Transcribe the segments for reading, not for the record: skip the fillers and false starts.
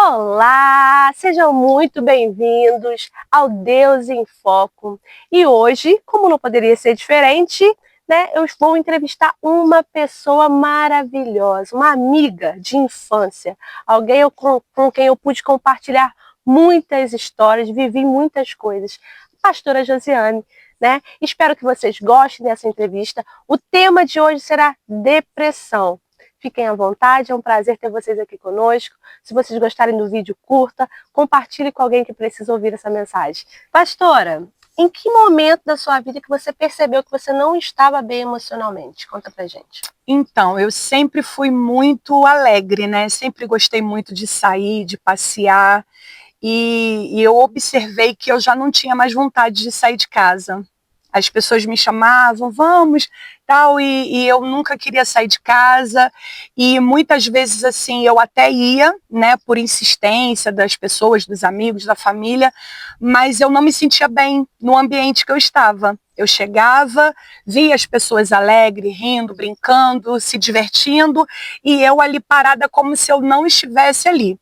Olá, sejam muito bem-vindos ao Deus em Foco. E hoje, como não poderia ser diferente, eu vou entrevistar uma pessoa maravilhosa, uma amiga de infância, alguém com quem eu pude compartilhar muitas histórias, vivi muitas coisas. Pastora Josiane, Espero que vocês gostem dessa entrevista. O tema de hoje será depressão. Fiquem à vontade, é um prazer ter vocês aqui conosco. Se vocês gostarem do vídeo, curta, compartilhe com alguém que precisa ouvir essa mensagem. Pastora, em que momento da sua vida que você percebeu que você não estava bem emocionalmente? Conta pra gente. Então, eu sempre fui muito alegre, né? Sempre gostei muito de sair, de passear. E eu observei que eu já não tinha mais vontade de sair de casa. As pessoas me chamavam, vamos, tal, e eu nunca queria sair de casa, e muitas vezes, assim, eu até ia, né, por insistência das pessoas, dos amigos, da família, mas eu não me sentia bem no ambiente que eu estava. Eu chegava, via as pessoas alegres, rindo, brincando, se divertindo, e eu ali parada como se eu não estivesse ali.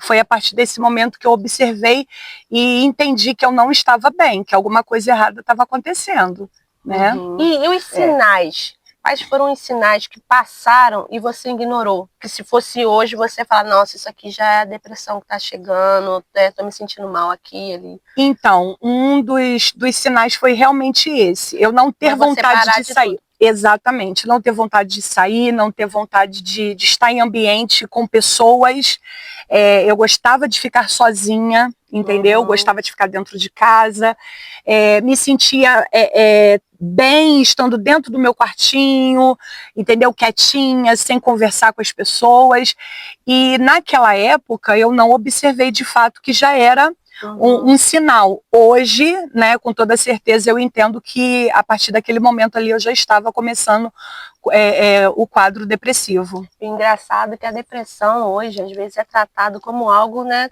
Foi a partir desse momento que eu observei e entendi que eu não estava bem, que alguma coisa errada estava acontecendo, né? Uhum. E os sinais? Quais foram os sinais que passaram e você ignorou? Que se fosse hoje você fala, nossa, isso aqui já é a depressão que está chegando, estou me sentindo mal aqui, ali. Então, um dos sinais foi realmente esse, eu não ter vontade de sair. Exatamente, não ter vontade de sair, não ter vontade de estar em ambiente com pessoas. Eu gostava de ficar sozinha, entendeu? Gostava de ficar dentro de casa. Me sentia bem estando dentro do meu quartinho, entendeu? Quietinha, sem conversar com as pessoas. E naquela época eu não observei de fato que já era um sinal. Hoje, né, com toda certeza, eu entendo que a partir daquele momento ali eu já estava começando o quadro depressivo. Engraçado que a depressão hoje, às vezes, é tratado como algo, né?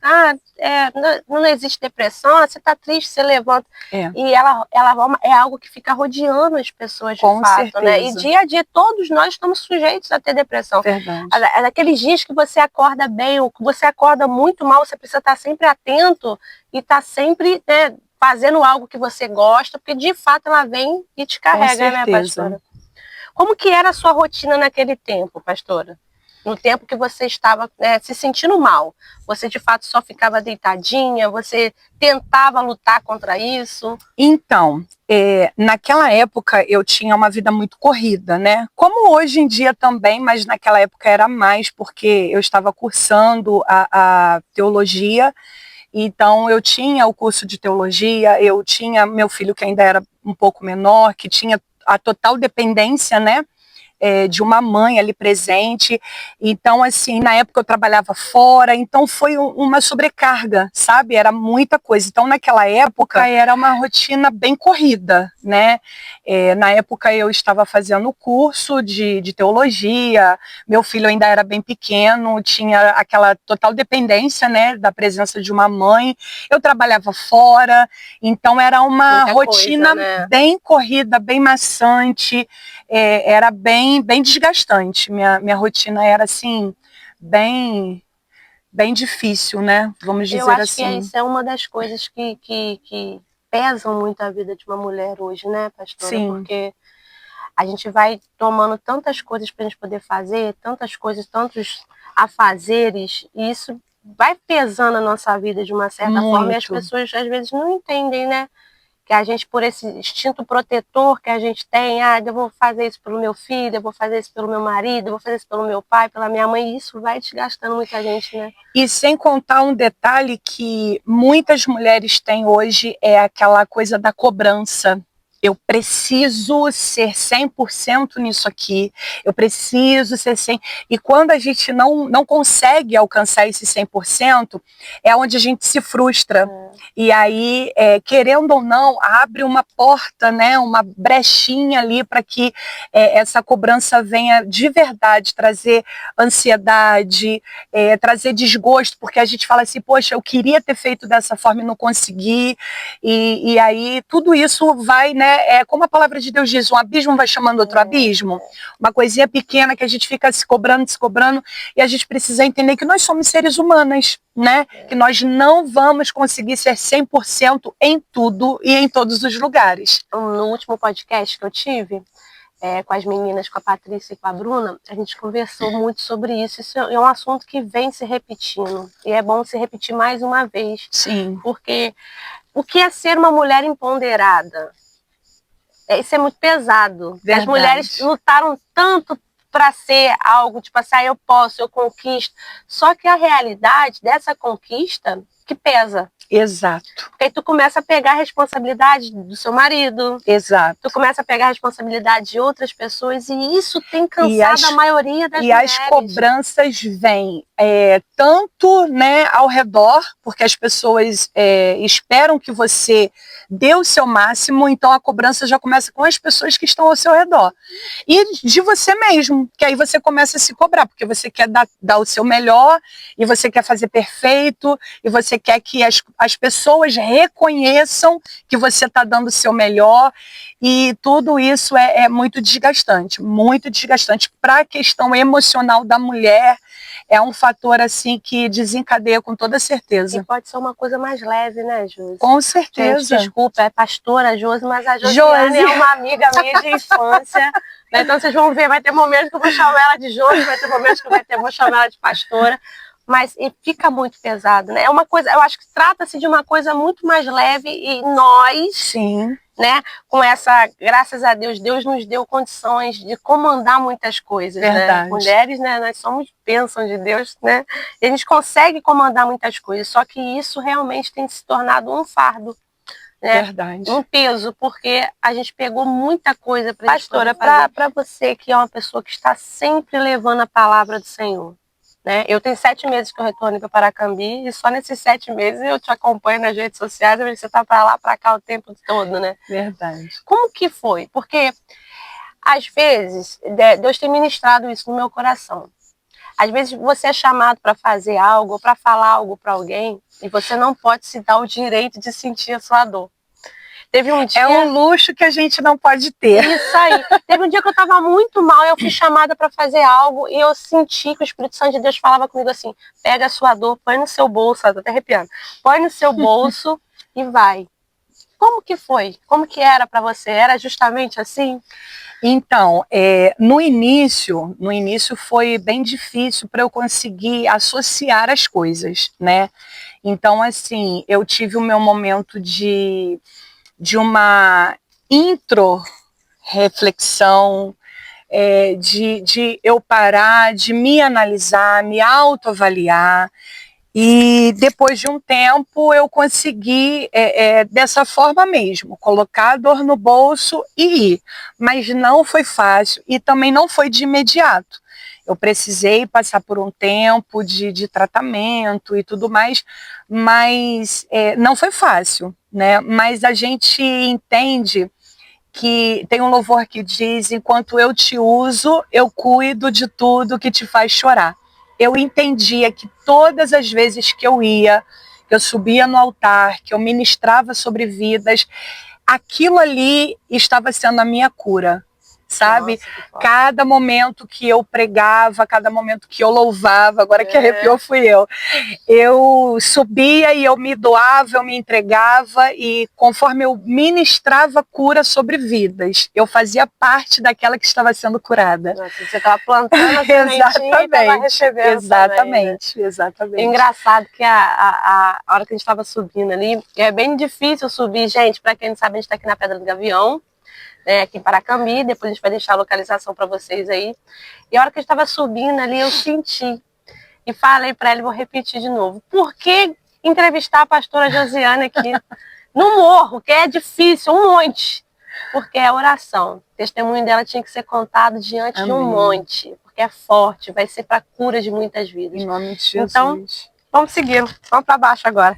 Não existe depressão, você está triste, você levanta. E ela é algo que fica rodeando as pessoas de com fato, certeza. né? E dia a dia, todos nós estamos sujeitos a ter depressão. Verdade. Naqueles dias que você acorda bem, ou que você acorda muito mal, você precisa estar sempre atento e estar sempre, né, fazendo algo que você gosta, porque de fato ela vem e te carrega, né, pastora? Como que era a sua rotina naquele tempo, pastora? No tempo que você estava, né, se sentindo mal, você de fato só ficava deitadinha, você tentava lutar contra isso? Então, naquela época eu tinha uma vida muito corrida, né? Como hoje em dia também, mas naquela época era mais, porque eu estava cursando a teologia. Então, eu tinha o curso de teologia, eu tinha meu filho que ainda era um pouco menor, que tinha a total dependência, né, de uma mãe ali presente. Então, assim, na época eu trabalhava fora, então foi uma sobrecarga, sabe? Era muita coisa. Então, naquela época, era uma rotina bem corrida, né? Na época eu estava fazendo o curso de teologia, meu filho ainda era bem pequeno, tinha aquela total dependência, né, da presença de uma mãe. Eu trabalhava fora, então era uma rotina bem corrida, bem maçante, era bem desgastante. Minha rotina era assim, bem difícil, né? Vamos dizer assim. Eu acho que isso é uma das coisas que pesam muito a vida de uma mulher hoje, né, pastora? Sim. Porque a gente vai tomando tantas coisas para a gente poder fazer, tantas coisas, tantos afazeres, e isso vai pesando a nossa vida de uma certa forma, e as pessoas às vezes não entendem, né? Que a gente, por esse instinto protetor que a gente tem, eu vou fazer isso pelo meu filho, eu vou fazer isso pelo meu marido, eu vou fazer isso pelo meu pai, pela minha mãe, e isso vai desgastando muita gente, né? E sem contar um detalhe que muitas mulheres têm hoje, é aquela coisa da cobrança. Eu preciso ser 100% nisso aqui, eu preciso ser 100%. E quando a gente não consegue alcançar esse 100%, é onde a gente se frustra. E aí, querendo ou não, abre uma porta, né, uma brechinha ali para que essa cobrança venha de verdade trazer ansiedade, trazer desgosto, porque a gente fala assim, poxa, eu queria ter feito dessa forma e não consegui. E aí tudo isso vai, né, né? É como a palavra de Deus diz, um abismo vai chamando outro abismo. Uma coisinha pequena que a gente fica se cobrando, e a gente precisa entender que nós somos seres humanos, né? Que nós não vamos conseguir ser 100% em tudo e em todos os lugares. No último podcast que eu tive, com as meninas, com a Patrícia e com a Bruna, a gente conversou muito sobre isso. Isso é um assunto que vem se repetindo. E é bom se repetir mais uma vez. Sim. Porque o que é ser uma mulher empoderada? Isso é muito pesado. Verdade. As mulheres lutaram tanto para ser algo, tipo assim, eu posso, eu conquisto. Só que a realidade dessa conquista que pesa. Exato. Porque aí tu começa a pegar a responsabilidade do seu marido. Exato. Tu começa a pegar a responsabilidade de outras pessoas e isso tem cansado a maioria das mulheres. E as cobranças vêm tanto, né, ao redor, porque as pessoas esperam que você dê o seu máximo, então a cobrança já começa com as pessoas que estão ao seu redor. E de você mesmo, que aí você começa a se cobrar, porque você quer dar o seu melhor, e você quer fazer perfeito, e você quer que as pessoas reconheçam que você está dando o seu melhor, e tudo isso é muito desgastante para a questão emocional da mulher. É um fator assim que desencadeia com toda certeza. E pode ser uma coisa mais leve, né, Josi? Com certeza. Gente, desculpa, é pastora Josi, mas a Josiane é uma amiga minha de infância. Né? Então vocês vão ver, vai ter momentos que eu vou chamar ela de Josi, vai ter momentos que eu vou chamar ela de pastora. Mas fica muito pesado, né? É uma coisa, eu acho que trata-se de uma coisa muito mais leve e nós, sim, né? Com essa, graças a Deus, Deus nos deu condições de comandar muitas coisas, verdade. Né? Mulheres, né? Nós somos bênçãos de Deus, né? E a gente consegue comandar muitas coisas, só que isso realmente tem se tornado um fardo. Né? Verdade. Um peso, porque a gente pegou muita coisa para pastora, para você que é uma pessoa que está sempre levando a palavra do Senhor. Né? Eu tenho 7 meses que eu retorno para Paracambi e só nesses 7 meses eu te acompanho nas redes sociais, você está para lá, para cá o tempo todo, né? Verdade. Como que foi? Porque às vezes Deus tem ministrado isso no meu coração. Às vezes você é chamado para fazer algo, para falar algo para alguém e você não pode se dar o direito de sentir a sua dor. Teve um dia... É um luxo que a gente não pode ter. Isso aí. Teve um dia que eu estava muito mal, eu fui chamada para fazer algo e eu senti que o Espírito Santo de Deus falava comigo assim, pega a sua dor, põe no seu bolso, tô até arrepiando, põe no seu bolso e vai. Como que foi? Como que era para você? Era justamente assim? Então, no início foi bem difícil para eu conseguir associar as coisas, né? Então, assim, eu tive o meu momento de uma intro-reflexão, de eu parar, de me analisar, me autoavaliar. E depois de um tempo eu consegui, dessa forma mesmo, colocar a dor no bolso e ir. Mas não foi fácil e também não foi de imediato. Eu precisei passar por um tempo de tratamento e tudo mais, mas não foi fácil, né? Mas a gente entende que tem um louvor que diz, enquanto eu te uso, eu cuido de tudo que te faz chorar. Eu entendia que todas as vezes que eu ia, que eu subia no altar, que eu ministrava sobre vidas, aquilo ali estava sendo a minha cura, sabe? Nossa, cada momento que eu pregava, cada momento que eu louvava, agora que arrepiou fui eu subia e eu me doava, eu me entregava e conforme eu ministrava cura sobre vidas, eu fazia parte daquela que estava sendo curada. Nossa, você estava plantando a sementinha e estava recebendo. Exatamente, também, né? Exatamente. É engraçado que a hora que a gente estava subindo ali, é bem difícil subir, gente, para quem não sabe, a gente está aqui na Pedra do Gavião, aqui em Paracambi, depois a gente vai deixar a localização para vocês aí. E a hora que a gente estava subindo ali, eu senti. E falei para ela, vou repetir de novo. Por que entrevistar a pastora Josiane aqui no morro, que é difícil, um monte? Porque é oração. O testemunho dela tinha que ser contado diante de um monte. Porque é forte, vai ser para cura de muitas vidas. Em nome de Jesus. Então, vamos seguir. Vamos para baixo agora.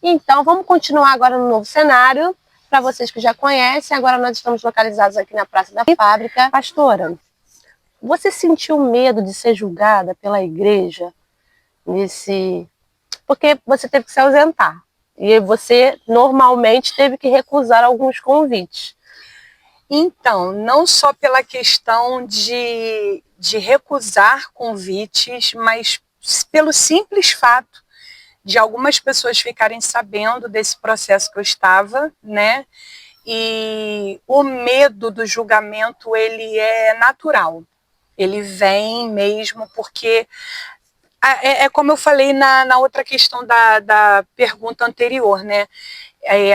Então, vamos continuar agora no novo cenário. Para vocês que já conhecem, agora nós estamos localizados aqui na Praça da Fábrica. Pastora, você sentiu medo de ser julgada pela igreja porque você teve que se ausentar. E você normalmente teve que recusar alguns convites. Então, não só pela questão de recusar convites, mas pelo simples fato de algumas pessoas ficarem sabendo desse processo que eu estava, né? E o medo do julgamento, ele é natural. Ele vem mesmo porque é como eu falei na outra questão da pergunta anterior, né?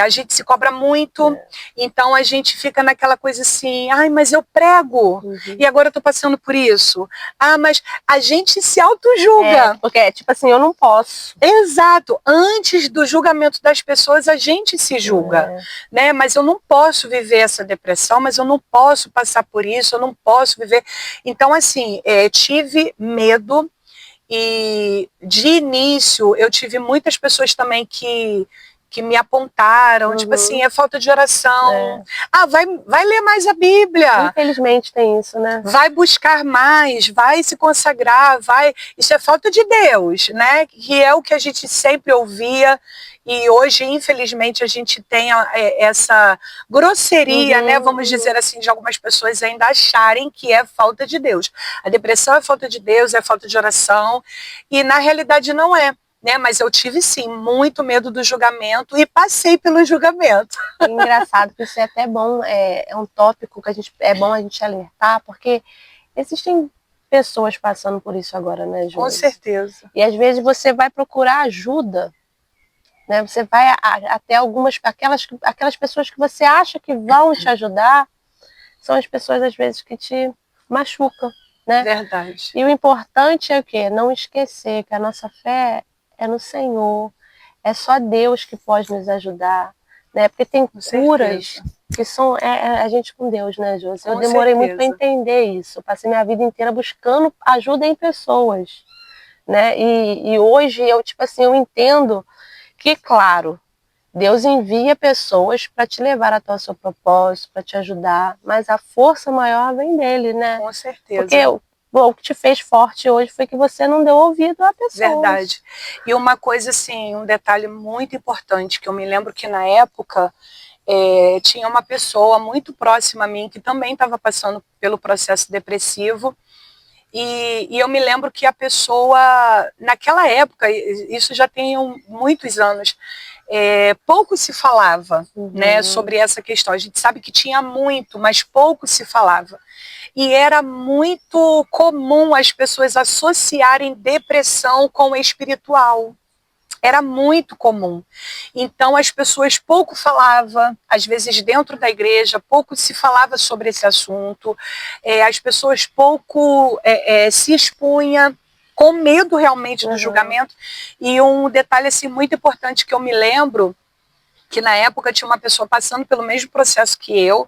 A gente se cobra muito, então a gente fica naquela coisa assim, ai, mas eu prego, e agora eu tô passando por isso. Ah, mas a gente se auto-julga. Porque, tipo assim, eu não posso. Exato. Antes do julgamento das pessoas, a gente se julga, né? Mas eu não posso viver essa depressão, mas eu não posso passar por isso, eu não posso viver. Então, assim, tive medo. E de início eu tive muitas pessoas também que me apontaram, tipo assim, é falta de oração. Ah, vai ler mais a Bíblia. Infelizmente tem isso, né? Vai buscar mais, vai se consagrar, vai. Isso é falta de Deus, né? Que é o que a gente sempre ouvia. E hoje, infelizmente, a gente tem essa grosseria, né? Vamos dizer assim, de algumas pessoas ainda acharem que é falta de Deus. A depressão é falta de Deus, é falta de oração. E na realidade não é. Né, mas eu tive sim muito medo do julgamento e passei pelo julgamento. É engraçado que isso é até bom, é um tópico que é bom a gente alertar, porque existem pessoas passando por isso agora, né, Josi? Com certeza. E às vezes você vai procurar ajuda, né? Você vai até aquelas pessoas que você acha que vão te ajudar, são as pessoas às vezes que te machucam, né? Verdade. E o importante é o quê? Não esquecer que a nossa fé é no Senhor, é só Deus que pode nos ajudar, né? Porque tem curas que são a gente com Deus, né, Josi? Eu demorei muito para entender isso. Eu passei minha vida inteira buscando ajuda em pessoas, né? E hoje eu, tipo assim, eu entendo que, claro, Deus envia pessoas para te levar até o seu propósito, para te ajudar, mas a força maior vem dele, né? Com certeza. Porque o que te fez forte hoje foi que você não deu ouvido à pessoa. Verdade. E uma coisa assim, um detalhe muito importante, que eu me lembro que na época tinha uma pessoa muito próxima a mim que também estava passando pelo processo depressivo, e eu me lembro que a pessoa, naquela época, isso já tem muitos anos, pouco se falava, né, sobre essa questão. A gente sabe que tinha muito, mas pouco se falava. E era muito comum as pessoas associarem depressão com o espiritual. Era muito comum. Então as pessoas pouco falavam, às vezes dentro da igreja, pouco se falava sobre esse assunto, as pessoas pouco se expunham, com medo realmente do julgamento. E um detalhe assim, muito importante que eu me lembro, que na época tinha uma pessoa passando pelo mesmo processo que eu,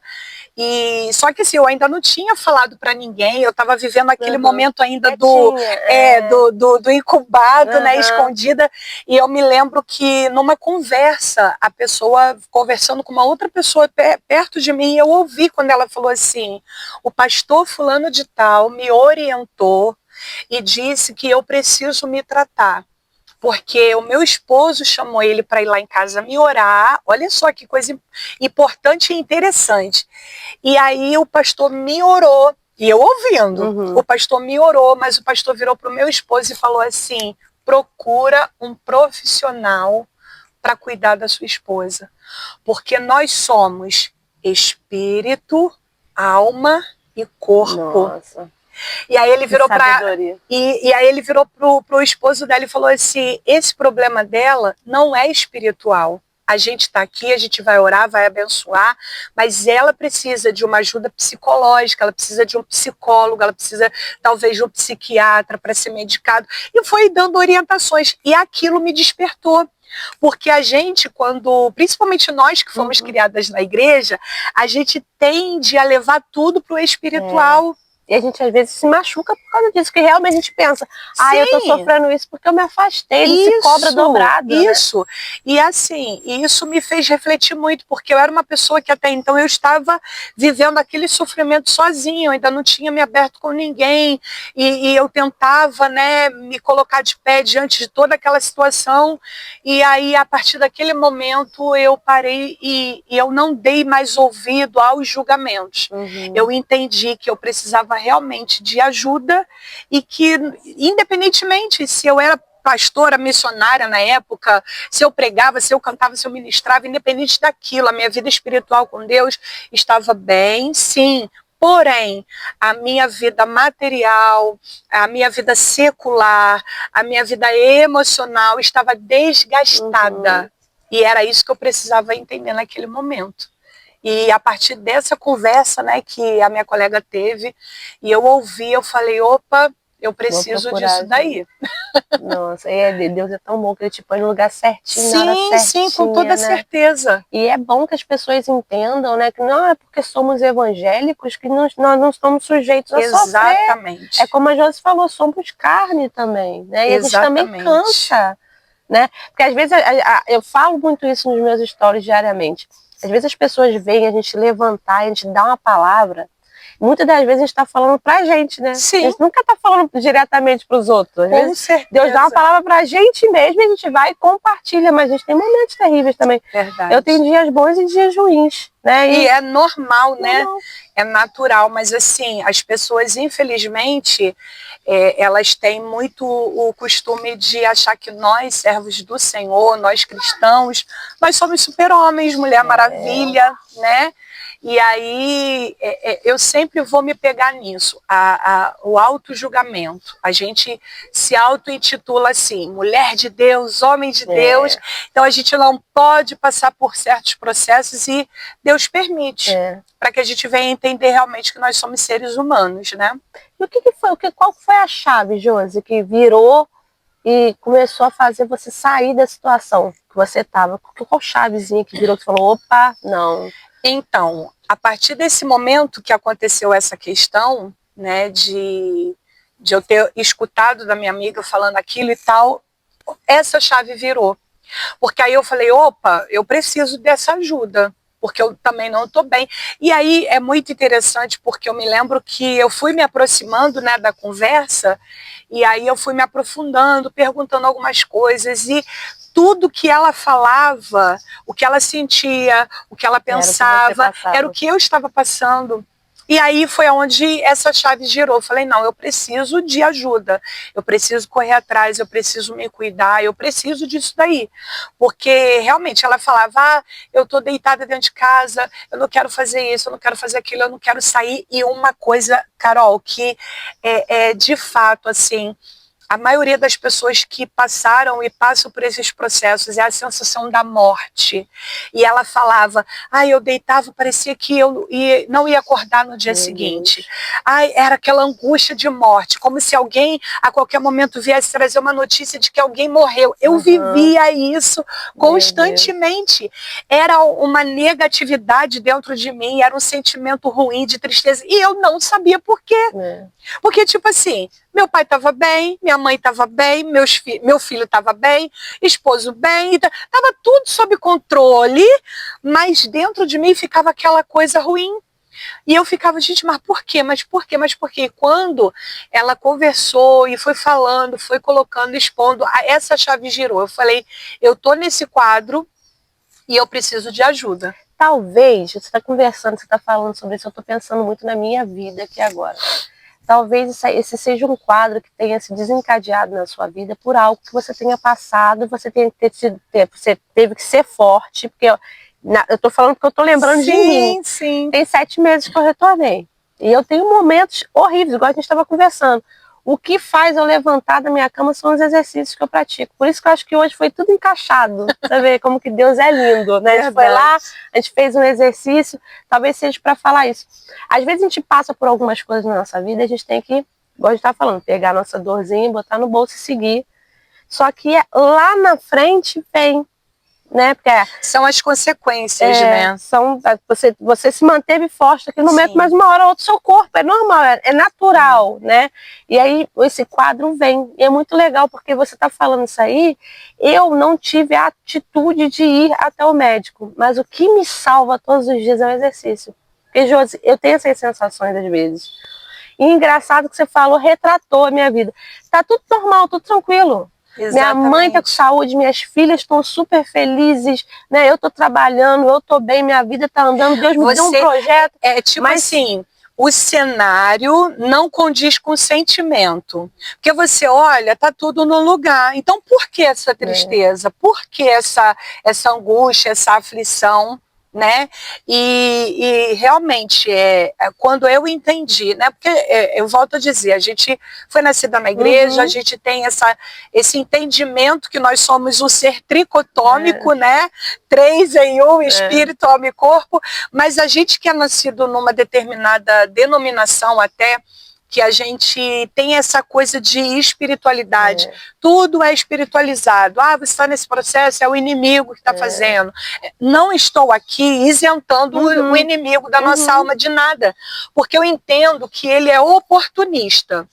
e só que assim, eu ainda não tinha falado para ninguém, eu estava vivendo aquele momento ainda do incubado, né, escondida, e eu me lembro que numa conversa, a pessoa conversando com uma outra pessoa perto de mim, eu ouvi quando ela falou assim, o pastor fulano de tal me orientou e disse que eu preciso me tratar, porque o meu esposo chamou ele para ir lá em casa me orar. Olha só que coisa importante e interessante. E aí o pastor me orou, e eu ouvindo, o pastor me orou, mas o pastor virou para o meu esposo e falou assim, procura um profissional para cuidar da sua esposa, porque nós somos espírito, alma e corpo. Nossa. E aí ele virou aí ele virou pro esposo dela e falou assim, esse problema dela não é espiritual. A gente está aqui, a gente vai orar, vai abençoar, mas ela precisa de uma ajuda psicológica, ela precisa de um psicólogo, ela precisa talvez de um psiquiatra para ser medicado. E foi dando orientações. E aquilo me despertou. Porque a gente, principalmente nós que fomos criadas na igreja, a gente tende a levar tudo para o espiritual. E a gente às vezes se machuca por causa disso, que realmente a gente pensa, eu tô sofrendo isso porque eu me afastei, ele se cobra dobrado. Isso, né? E assim, isso me fez refletir muito, porque eu era uma pessoa que até então eu estava vivendo aquele sofrimento sozinha, eu ainda não tinha me aberto com ninguém, e eu tentava, né, me colocar de pé diante de toda aquela situação, e aí a partir daquele momento eu parei e eu não dei mais ouvido aos julgamentos. Eu entendi que eu precisava realmente de ajuda e que, independentemente se eu era pastora, missionária na época, se eu pregava, se eu cantava, se eu ministrava, independente daquilo, a minha vida espiritual com Deus estava bem, sim. Porém, a minha vida material, a minha vida secular, a minha vida emocional estava desgastada. E era isso que eu precisava entender naquele momento. E a partir dessa conversa, né, que a minha colega teve, e eu ouvi, eu falei, opa, eu preciso disso daí. Nossa, Deus é tão bom que ele te põe no lugar certinho, sim, na hora certinha, sim, com toda certeza. E é bom que as pessoas entendam, né, que não é porque somos evangélicos que nós não estamos sujeitos a sofrer. Exatamente. É como a Josi falou, somos carne também, né? E a gente também cansa, né? Porque às vezes eu falo muito isso nos meus stories diariamente. Às vezes as pessoas veem a gente levantar, a gente dá uma palavra. Muitas das vezes a gente está falando pra gente, né? Sim. A gente nunca está falando diretamente para os outros. Às vezes, certeza. Deus dá uma palavra pra gente mesmo e a gente vai e compartilha, mas a gente tem momentos terríveis também. Verdade. Eu tenho dias bons e dias ruins, né? E é normal, né? É natural, mas assim, as pessoas, infelizmente, elas têm muito o costume de achar que nós, servos do Senhor, nós cristãos, nós somos super-homens, Mulher Maravilha, né? E aí eu sempre vou me pegar nisso, o auto-julgamento. A gente se auto-intitula assim, mulher de Deus, homem de Deus. Então a gente não pode passar por certos processos e Deus permite, para que a gente venha entender realmente que nós somos seres humanos, né? E o que foi? Qual foi a chave, Josi, que virou e começou a fazer você sair da situação que você estava? Qual chavezinha que virou que falou, opa, não... Então, a partir desse momento que aconteceu essa questão, né, de eu ter escutado da minha amiga falando aquilo e tal, essa chave virou. Porque aí eu falei, opa, eu preciso dessa ajuda, porque eu também não estou bem. E aí é muito interessante, porque eu me lembro que eu fui me aproximando, né, da conversa, e aí eu fui me aprofundando, perguntando algumas coisas, e tudo que ela falava, o que ela sentia, o que ela pensava, era o que eu estava passando. E aí foi onde essa chave girou. Eu falei, não, eu preciso de ajuda, eu preciso correr atrás, eu preciso me cuidar, eu preciso disso daí. Porque realmente ela falava, eu estou deitada dentro de casa, eu não quero fazer isso, eu não quero fazer aquilo, eu não quero sair. E uma coisa, Carol, que é de fato assim, a maioria das pessoas que passaram e passam por esses processos é a sensação da morte. E ela falava, eu deitava, parecia que eu não ia acordar no dia seguinte. Era aquela angústia de morte, como se alguém a qualquer momento viesse trazer uma notícia de que alguém morreu. Eu vivia isso constantemente. Era uma negatividade dentro de mim, era um sentimento ruim, de tristeza, e eu não sabia por quê. Porque, tipo assim, meu pai estava bem, minha mãe estava bem, meu filho estava bem, esposo bem, estava tudo sob controle, mas dentro de mim ficava aquela coisa ruim. E eu ficava, gente, mas por quê? Mas por quê? Mas por quê? Quando ela conversou e foi falando, foi colocando, expondo, essa chave girou. Eu falei, eu tô nesse quadro e eu preciso de ajuda. Talvez, você está conversando, você está falando sobre isso, eu estou pensando muito na minha vida aqui agora. Talvez esse seja um quadro que tenha se desencadeado na sua vida por algo que você tenha passado, você teve que ser forte, porque eu estou falando porque eu estou lembrando de mim. Sim. Tem 7 meses que eu retornei. E eu tenho momentos horríveis, igual a gente estava conversando. O que faz eu levantar da minha cama são os exercícios que eu pratico. Por isso que eu acho que hoje foi tudo encaixado. Você vê como que Deus é lindo, né? A gente foi lá, a gente fez um exercício, talvez seja para falar isso. Às vezes a gente passa por algumas coisas na nossa vida, a gente tem que, igual a gente tá falando, pegar a nossa dorzinha, botar no bolso e seguir. Só que lá na frente vem, né? Porque são as consequências, né? Você se manteve forte naquele momento, mas uma hora ou outra seu corpo é normal, é natural, né? E aí esse quadro vem. E é muito legal, porque você está falando isso aí, eu não tive a atitude de ir até o médico, mas o que me salva todos os dias é o exercício. Porque, Josi, eu tenho essas sensações às vezes. E engraçado que você falou, retratou a minha vida. Tá tudo normal, tudo tranquilo. Exatamente. Minha mãe tá com saúde, minhas filhas estão super felizes, né? Eu tô trabalhando, eu tô bem, minha vida tá andando, Deus me deu um projeto. É tipo assim, o cenário não condiz com o sentimento. Porque você olha, tá tudo no lugar. Então por que essa tristeza? Por que essa angústia, essa aflição? Né? E realmente quando eu entendi, né? Porque eu volto a dizer, a gente foi nascida na igreja, a gente tem esse entendimento que nós somos um ser tricotômico, né? 3 em 1, espírito, alma e corpo, mas a gente que é nascido numa determinada denominação até, que a gente tem essa coisa de espiritualidade. Tudo é espiritualizado. Você está nesse processo, é o inimigo que está fazendo. Não estou aqui isentando o inimigo da nossa alma de nada, porque eu entendo que ele é oportunista.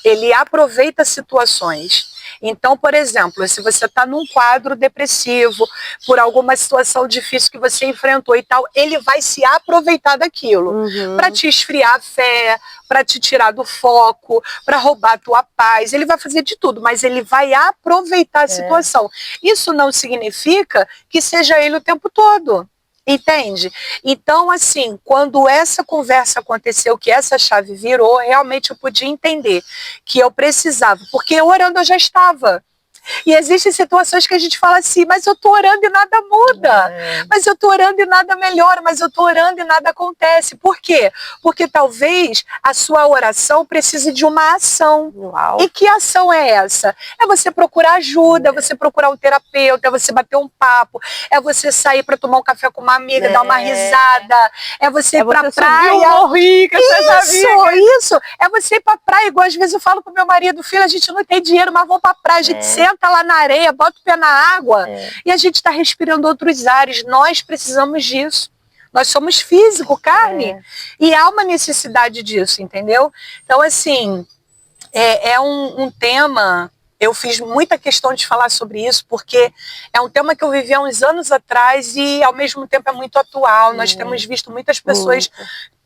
Ele aproveita situações. Então, por exemplo, se você está num quadro depressivo, por alguma situação difícil que você enfrentou e tal, ele vai se aproveitar daquilo para te esfriar a fé, para te tirar do foco, para roubar a tua paz. Ele vai fazer de tudo, mas ele vai aproveitar a situação. Isso não significa que seja ele o tempo todo. Entende? Então, assim, quando essa conversa aconteceu, que essa chave virou, realmente eu podia entender que eu precisava, porque orando eu já estava. E existem situações que a gente fala assim, mas eu estou orando e nada muda, mas eu estou orando e nada melhora, mas eu estou orando e nada acontece. Por quê? Porque talvez a sua oração precise de uma ação. Uau. E que ação é essa? É você procurar ajuda, é você procurar um terapeuta, é você bater um papo, é você sair para tomar um café com uma amiga, dar uma risada, é você ir para a praia. Isso! É você ir para a praia, igual às vezes eu falo com meu marido, filho, a gente não tem dinheiro, mas vamos para a praia, a gente senta lá na areia, bota o pé na água e a gente está respirando outros ares. Nós precisamos disso. Nós somos físico, carne. E há uma necessidade disso, entendeu? Então, assim, é um tema... Eu fiz muita questão de falar sobre isso, porque é um tema que eu vivi há uns anos atrás e, ao mesmo tempo, é muito atual. Nós temos visto muitas pessoas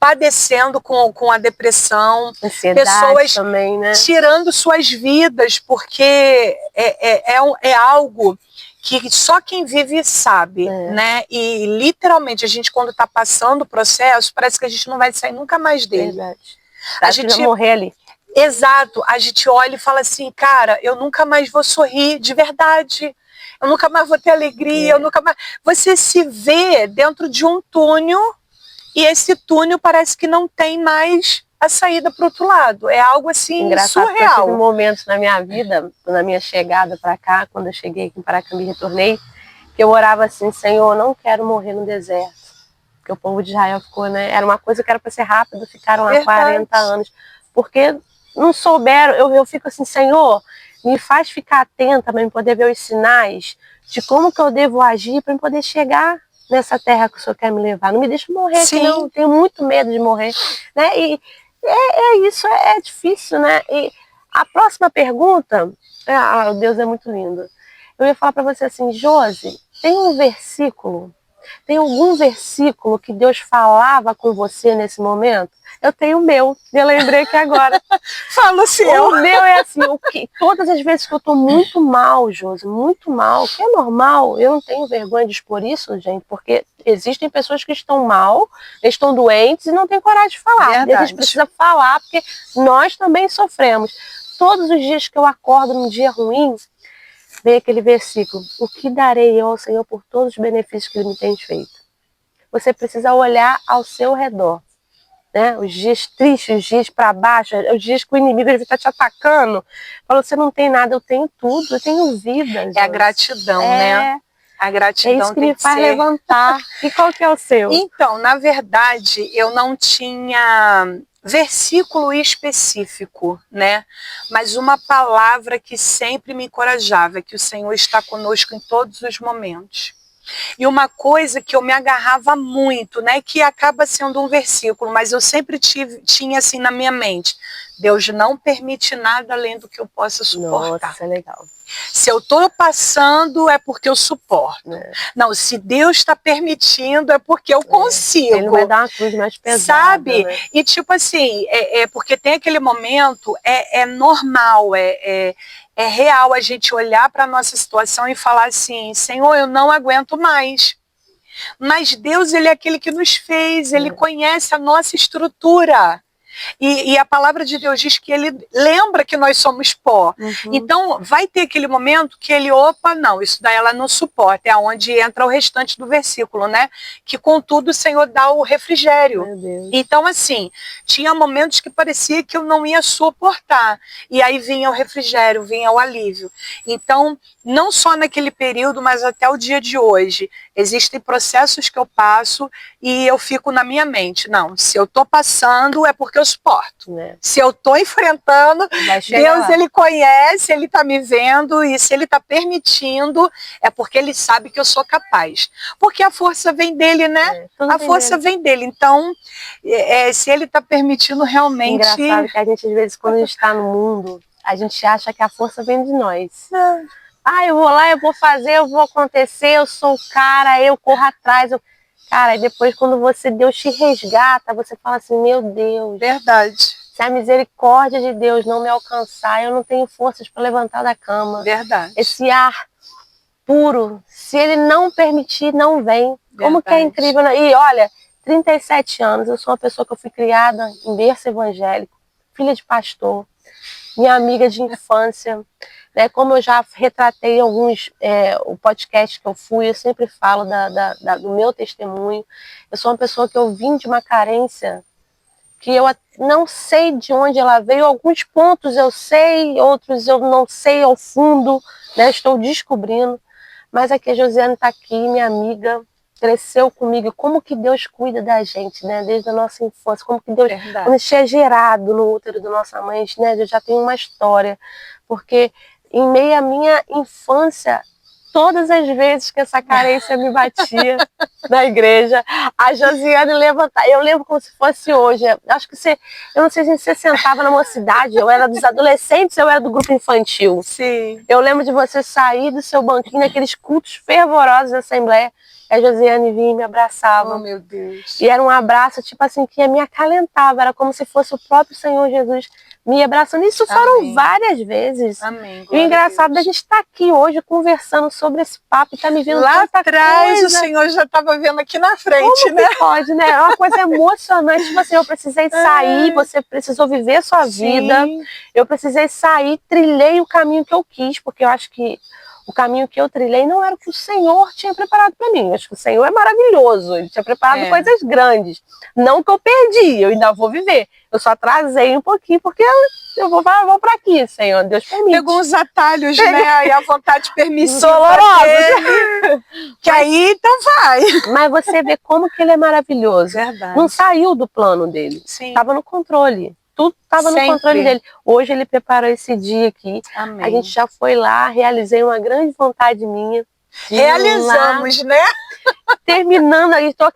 padecendo com a depressão, ansiedade pessoas também, né? tirando suas vidas, porque é algo que só quem vive sabe, né? E, literalmente, a gente, quando está passando o processo, parece que a gente não vai sair nunca mais dele. Verdade. A gente vai morrer ali. Exato, a gente olha e fala assim, cara, eu nunca mais vou sorrir de verdade, eu nunca mais vou ter alegria, eu nunca mais... Você se vê dentro de um túnel e esse túnel parece que não tem mais a saída para o outro lado. É algo assim surreal. Eu tive momentos na minha vida, na minha chegada para cá, quando eu cheguei aqui em Paracambi e retornei, que eu orava assim, Senhor, não quero morrer no deserto. Porque o povo de Israel ficou, né? Era uma coisa que era para ser rápido, ficaram lá 40 anos. Porque não souberam, eu fico assim, Senhor, me faz ficar atenta para eu poder ver os sinais de como que eu devo agir para eu poder chegar nessa terra que o Senhor quer me levar. Não me deixe morrer, senão eu tenho muito medo de morrer. Né? E isso, é difícil, né? E a próxima pergunta, Deus é muito lindo. Eu ia falar para você assim, Josi, tem um versículo, tem algum versículo que Deus falava com você nesse momento? Eu tenho o meu, eu lembrei que agora. Fala o seu. O meu é assim, todas as vezes que eu tô muito mal, Josi, muito mal, que é normal, eu não tenho vergonha de expor isso, gente, porque existem pessoas que estão mal, estão doentes e não têm coragem de falar. Verdade. E a gente precisa falar, porque nós também sofremos. Todos os dias que eu acordo num dia ruim, vem aquele versículo, o que darei eu ao Senhor por todos os benefícios que Ele me tem feito? Você precisa olhar ao seu redor. Né? Os dias tristes, os dias para baixo, os dias que o inimigo está te atacando. Falou, você não tem nada, eu tenho tudo, eu tenho vida. É a gratidão, né? A gratidão é isso que tem me faz ser... levantar. E qual que é o seu? Então, na verdade, eu não tinha versículo específico, né? Mas uma palavra que sempre me encorajava, que o Senhor está conosco em todos os momentos. E uma coisa que eu me agarrava muito, né, que acaba sendo um versículo, mas eu sempre tinha assim na minha mente: Deus não permite nada além do que eu possa suportar. Nossa, legal. Se eu estou passando, é porque eu suporto. É. Não, se Deus está permitindo, é porque eu consigo. Ele não vai dar uma cruz mais pesada, sabe? Né? E tipo assim, porque tem aquele momento, é normal, é real a gente olhar para a nossa situação e falar assim: Senhor, eu não aguento mais. Mas Deus, ele é aquele que nos fez, ele conhece a nossa estrutura. E a palavra de Deus diz que ele lembra que nós somos pó. Então, vai ter aquele momento que ele, opa, não, isso daí ela não suporta. É onde entra o restante do versículo, né? Que contudo o Senhor dá o refrigério. Então, assim, tinha momentos que parecia que eu não ia suportar. E aí vinha o refrigério, vinha o alívio. Então, não só naquele período, mas até o dia de hoje, existem processos que eu passo e eu fico na minha mente: não, se eu estou passando é porque eu suporto. Se eu estou enfrentando, Deus, ele conhece, ele está me vendo, e se ele está permitindo, é porque ele sabe que eu sou capaz. Porque a força vem dele, né? A força vem dele. Então, se ele está permitindo realmente... Engraçado que a gente, às vezes, quando a gente está no mundo, a gente acha que a força vem de nós. Eu vou lá, eu vou fazer, eu vou acontecer, eu sou o cara, eu corro atrás. Cara, e depois quando Deus te resgata, você fala assim: meu Deus. Verdade. Se a misericórdia de Deus não me alcançar, eu não tenho forças para levantar da cama. Verdade. Esse ar puro, se ele não permitir, não vem. Como que é incrível. E olha, 37 anos, eu sou uma pessoa que eu fui criada em berço evangélico, filha de pastor, minha amiga de infância. Né, como eu já retratei alguns o podcast que eu fui, eu sempre falo do meu testemunho. Eu sou uma pessoa que eu vim de uma carência que eu não sei de onde ela veio. Alguns pontos eu sei, outros eu não sei ao fundo, né, estou descobrindo. Mas aqui a Josiane está aqui, minha amiga, cresceu comigo. Como que Deus cuida da gente, né, desde a nossa infância. Como que Deus, quando a gente é gerado no útero da nossa mãe, né, eu já tenho uma história. Porque em meio à minha infância, todas as vezes que essa carência me batia na igreja, a Josiane levantava. Eu lembro como se fosse hoje. Acho que eu não sei se você sentava na mocidade, eu era dos adolescentes, eu era do grupo infantil. Sim. Eu lembro de você sair do seu banquinho naqueles cultos fervorosos da Assembleia, a Josiane vinha e me abraçava. Oh, meu Deus. E era um abraço, tipo assim, que me acalentava. Era como se fosse o próprio Senhor Jesus me abraçando. Isso foram várias vezes. Amém. E o engraçado da gente estar aqui hoje conversando sobre esse papo e tá me vendo lá tanta atrás coisa. O Senhor já estava vendo aqui na frente, como né? Que pode, né? É uma coisa emocionante. Tipo assim, eu precisei sair, você precisou viver a sua vida. Eu precisei sair, trilhei o caminho que eu quis, porque eu acho que o caminho que eu trilhei não era o que o Senhor tinha preparado para mim. Eu acho que o Senhor é maravilhoso, Ele tinha preparado coisas grandes. Não que eu perdi, eu ainda vou viver. Eu só atrasei um pouquinho, porque eu vou para aqui, Senhor, Deus permite. Pegou uns atalhos, né? E a vontade permissiva dolorosa. Que aí, então vai. Mas você vê como que Ele é maravilhoso. Verdade. Não saiu do plano dele. Estava no controle. Tudo estava no controle dele. Hoje Ele preparou esse dia aqui. Amém. A gente já foi lá, realizei uma grande vontade minha. Realizamos, né? Terminando, estou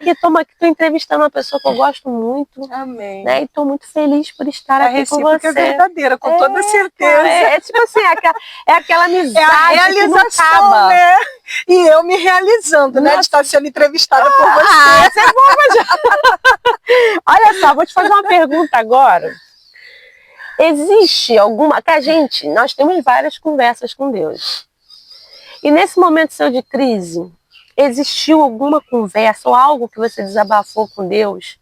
entrevistando uma pessoa que eu gosto muito. Amém. Né? E estou muito feliz por estar aqui com você. É verdadeira, com toda certeza. É tipo assim, aquela amizade a realização, que não acaba. Né? E eu me realizando, né? De estar sendo entrevistada por você. Você é boa, Olha só, vou te fazer uma pergunta agora. Existe alguma... Que nós temos várias conversas com Deus. E nesse momento seu de crise, existiu alguma conversa ou algo que você desabafou com Deus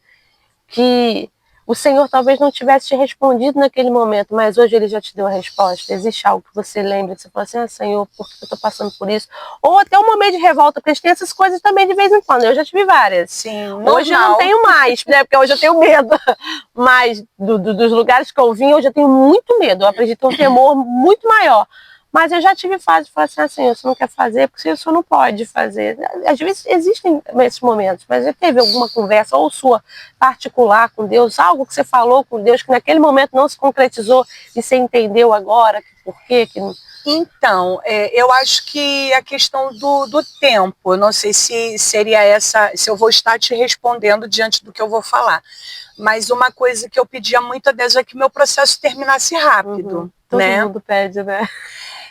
que o Senhor talvez não tivesse te respondido naquele momento, mas hoje Ele já te deu a resposta? Existe algo que você lembra, que você fala assim: Senhor, por que eu estou passando por isso? Ou até um momento de revolta, porque a gente tem essas coisas também de vez em quando. Eu já tive várias. Sim, hoje eu não tenho mais, né? Porque hoje eu tenho medo. Mas dos lugares que eu vim, hoje eu tenho muito medo. Eu aprendi ter um temor muito maior. Mas eu já tive fase de falar assim: Senhor, você não quer fazer porque o Senhor não pode fazer. Às vezes existem esses momentos, mas já teve alguma conversa, ou sua particular com Deus, algo que você falou com Deus que naquele momento não se concretizou e você entendeu agora por quê? Então, eu acho que a questão do tempo, eu não sei se seria essa, se eu vou estar te respondendo diante do que eu vou falar, mas uma coisa que eu pedia muito a Deus é que meu processo terminasse rápido, Todo né? mundo pede, né?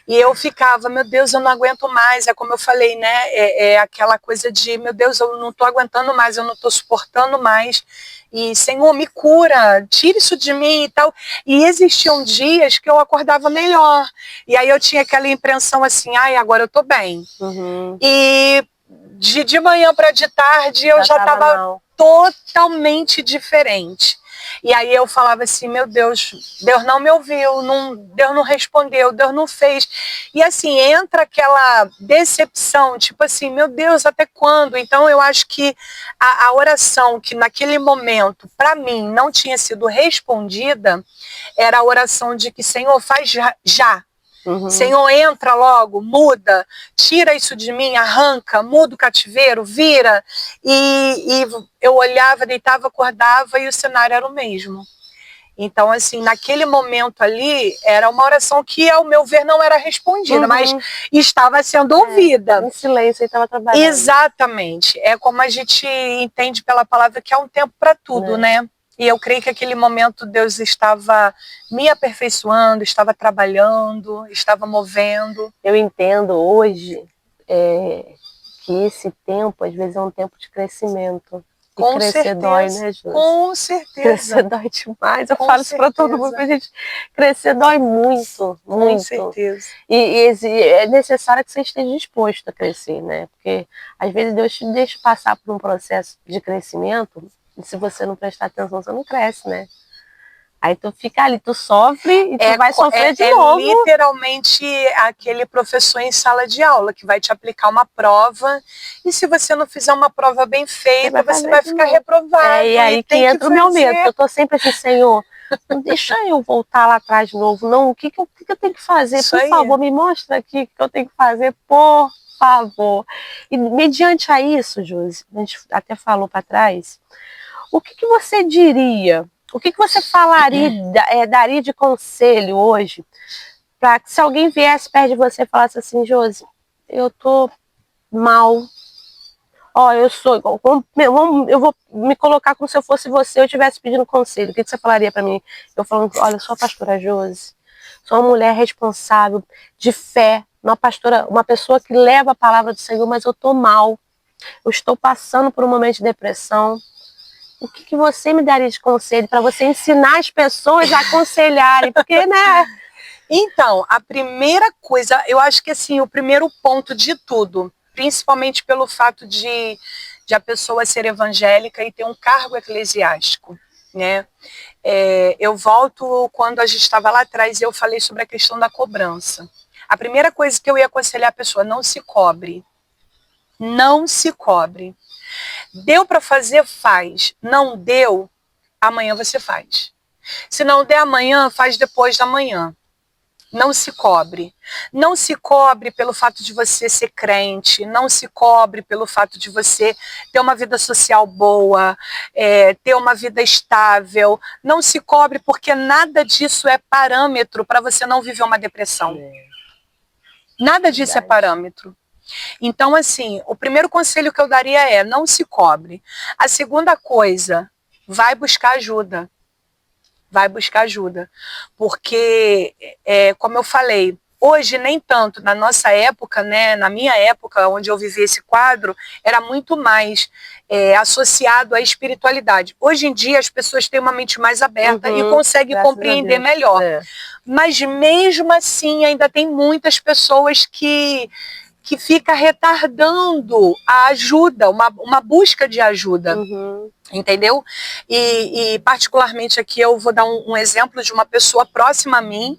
E eu ficava, meu Deus, eu não aguento mais, é como eu falei, né? É aquela coisa de, meu Deus, eu não estou aguentando mais, eu não estou suportando mais. E, Senhor, me cura, tira isso de mim e tal. E existiam dias que eu acordava melhor. E aí eu tinha aquela impressão assim, ai, agora eu estou bem. E de manhã para de tarde eu já estava totalmente diferente. E aí eu falava assim, meu Deus, Deus não me ouviu, Deus não respondeu, Deus não fez. E assim, entra aquela decepção, tipo assim, meu Deus, até quando? Então eu acho que a oração que naquele momento, para mim, não tinha sido respondida, era a oração de que, Senhor, faz já. Senhor, entra logo, muda, tira isso de mim, arranca, muda o cativeiro, vira. E eu olhava, deitava, acordava e o cenário era o mesmo. Então, assim, naquele momento ali, era uma oração que, ao meu ver, não era respondida, mas estava sendo ouvida. Em silêncio, ele estava trabalhando. Exatamente. É como a gente entende pela palavra que há um tempo para tudo, né? E eu creio que aquele momento Deus estava me aperfeiçoando, estava trabalhando, estava movendo. Eu entendo hoje que esse tempo, às vezes, é um tempo de crescimento. E Com crescer certeza, dói, né, Josi? Com certeza. Crescer dói demais. Eu falo isso para todo mundo, a gente crescer dói muito, muito. Com certeza. E é necessário que você esteja disposto a crescer, né? Porque às vezes Deus te deixa passar por um processo de crescimento e se você não prestar atenção, você não cresce, né? Aí tu fica ali, tu sofre e tu vai sofrer de novo. É literalmente aquele professor em sala de aula que vai te aplicar uma prova e se você não fizer uma prova bem feita, você vai ficar reprovado. E aí que entra o meu medo, eu tô sempre assim, Senhor, não deixa eu voltar lá atrás de novo, não. O que eu tenho que fazer? Por favor, me mostra aqui o que eu tenho que fazer, por favor. E mediante a isso, Josi, a gente até falou para trás, o que você diria? O que você falaria, daria de conselho hoje, para que se alguém viesse perto de você e falasse assim, Josi, eu tô mal, eu sou igual, eu vou me colocar como se eu fosse você, eu estivesse pedindo conselho, o que você falaria para mim? Eu falando, olha, eu sou a pastora Josi, sou uma mulher responsável, de fé, uma pessoa que leva a palavra do Senhor, mas eu tô mal, eu estou passando por um momento de depressão. O que você me daria de conselho para você ensinar as pessoas a aconselharem? Porque, né? Então, a primeira coisa, eu acho que assim, o primeiro ponto de tudo, principalmente pelo fato de a pessoa ser evangélica e ter um cargo eclesiástico, né? Eu volto quando a gente estava lá atrás e eu falei sobre a questão da cobrança. A primeira coisa que eu ia aconselhar a pessoa, não se cobre. Não se cobre. Deu para fazer, faz. Não deu, amanhã você faz. Se não der amanhã, faz depois da manhã. Não se cobre. Não se cobre pelo fato de você ser crente, não se cobre pelo fato de você ter uma vida social boa, ter uma vida estável. Não se cobre porque nada disso é parâmetro para você não viver uma depressão. Nada disso é parâmetro. Então, assim, o primeiro conselho que eu daria é não se cobre. A segunda coisa, vai buscar ajuda. Vai buscar ajuda. Porque, como eu falei, hoje nem tanto, na nossa época, né, na minha época, onde eu vivi esse quadro, era muito mais associado à espiritualidade. Hoje em dia as pessoas têm uma mente mais aberta e conseguem compreender melhor. Mas mesmo assim ainda tem muitas pessoas que fica retardando a ajuda, uma busca de ajuda. Entendeu? E particularmente aqui eu vou dar um exemplo de uma pessoa próxima a mim,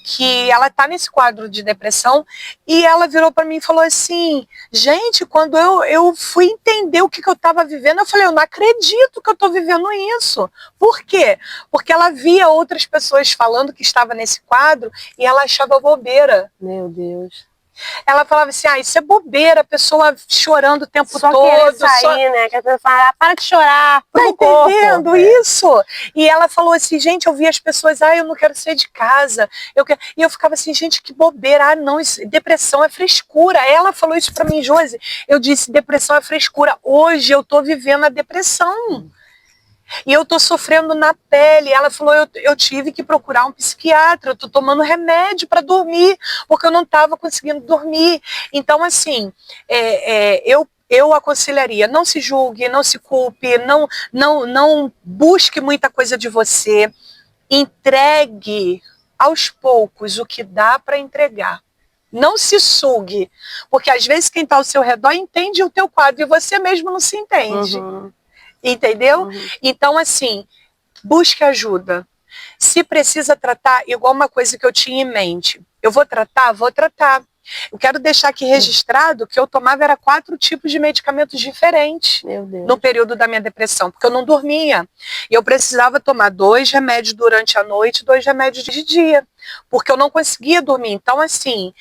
que ela está nesse quadro de depressão, e ela virou para mim e falou assim, gente, quando eu fui entender o que eu estava vivendo, eu falei, eu não acredito que eu estou vivendo isso. Por quê? Porque ela via outras pessoas falando que estava nesse quadro e ela achava bobeira. Meu Deus. Ela falava assim, isso é bobeira, a pessoa chorando o tempo só todo. Querer sair, né? Que a pessoa fala, para de chorar, tá entendendo corpo. isso? E ela falou assim, gente, eu vi as pessoas, eu não quero sair de casa. E eu ficava assim, gente, que bobeira. Não, depressão é frescura. Ela falou isso pra mim, Josi. Eu disse, depressão é frescura. Hoje eu tô vivendo a depressão. E eu tô sofrendo na pele. Ela falou, eu tive que procurar um psiquiatra, eu tô tomando remédio para dormir, porque eu não estava conseguindo dormir. Então, assim, eu aconselharia, não se julgue, não se culpe, não busque muita coisa de você. Entregue aos poucos o que dá para entregar. Não se sugue, porque às vezes quem está ao seu redor entende o teu quadro e você mesmo não se entende. Uhum. Entendeu? Então, assim, busque ajuda. Se precisa tratar, igual uma coisa que eu tinha em mente. Eu vou tratar? Vou tratar. Eu quero deixar aqui registrado que eu tomava 4 tipos de medicamentos diferentes no período da minha depressão, porque eu não dormia. E eu precisava tomar 2 remédios durante a noite e 2 remédios de dia, porque eu não conseguia dormir. Então, assim,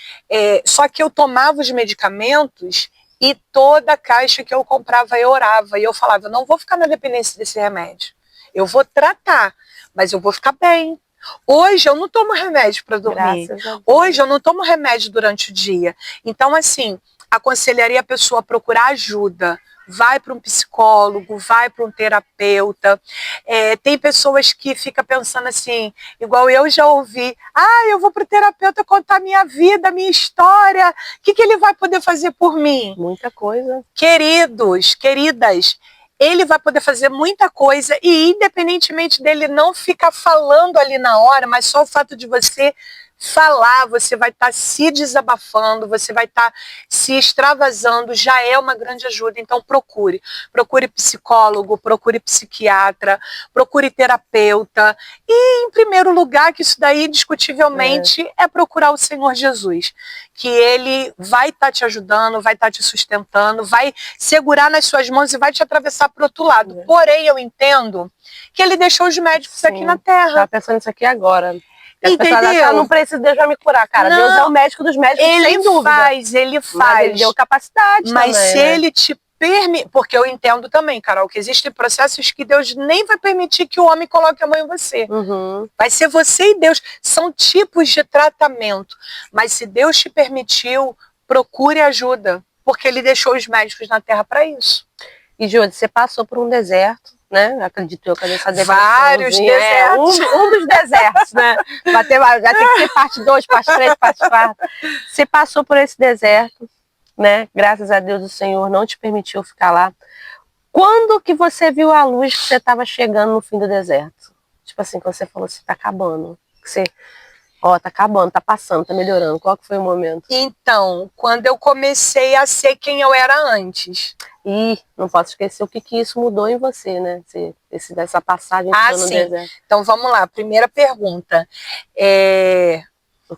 só que eu tomava os medicamentos e toda caixa que eu comprava eu orava. E eu falava, eu não vou ficar na dependência desse remédio. Eu vou tratar, mas eu vou ficar bem. Hoje eu não tomo remédio para dormir. Hoje eu não tomo remédio durante o dia. Então, assim, aconselharia a pessoa a procurar ajuda. Vai para um psicólogo, vai para um terapeuta. Tem pessoas que ficam pensando assim, igual eu já ouvi, eu vou para o terapeuta contar minha vida, minha história, o que ele vai poder fazer por mim? Muita coisa. Queridos, queridas, ele vai poder fazer muita coisa e independentemente dele não ficar falando ali na hora, mas só o fato de você falar, você vai estar se desabafando, você vai estar se extravasando, já é uma grande ajuda. Então procure psicólogo, procure psiquiatra, procure terapeuta e, em primeiro lugar, que isso daí indiscutivelmente é procurar o Senhor Jesus, que ele vai estar te ajudando, vai estar te sustentando, vai segurar nas suas mãos e vai te atravessar para o outro lado. Porém, eu entendo que ele deixou os médicos aqui na Terra. Estava pensando nisso aqui agora. As pessoas acham, não preciso, Deus vai me curar, cara. Não, Deus é o médico dos médicos, sem dúvida. Ele faz. Mas ele deu capacidade mas também, se ele te permite, porque eu entendo também, Carol, que existem processos que Deus nem vai permitir que o homem coloque a mão em você. Vai ser você e Deus. São tipos de tratamento. Mas se Deus te permitiu, procure ajuda, porque ele deixou os médicos na Terra para isso. E, Júlia, você passou por um deserto, né? Acredito eu que essa vários desertos. Um dos desertos, né? Já tem que ter parte 2, parte 3, parte 4. Você passou por esse deserto, né? Graças a Deus o Senhor não te permitiu ficar lá. Quando que você viu a luz que você estava chegando no fim do deserto? Tipo assim, quando você falou assim, tá acabando. Que você, tá acabando, tá passando, tá melhorando. Qual que foi o momento? Então, quando eu comecei a ser quem eu era antes. E não posso esquecer o que isso mudou em você, né? Dessa passagem no deserto. Então vamos lá, primeira pergunta.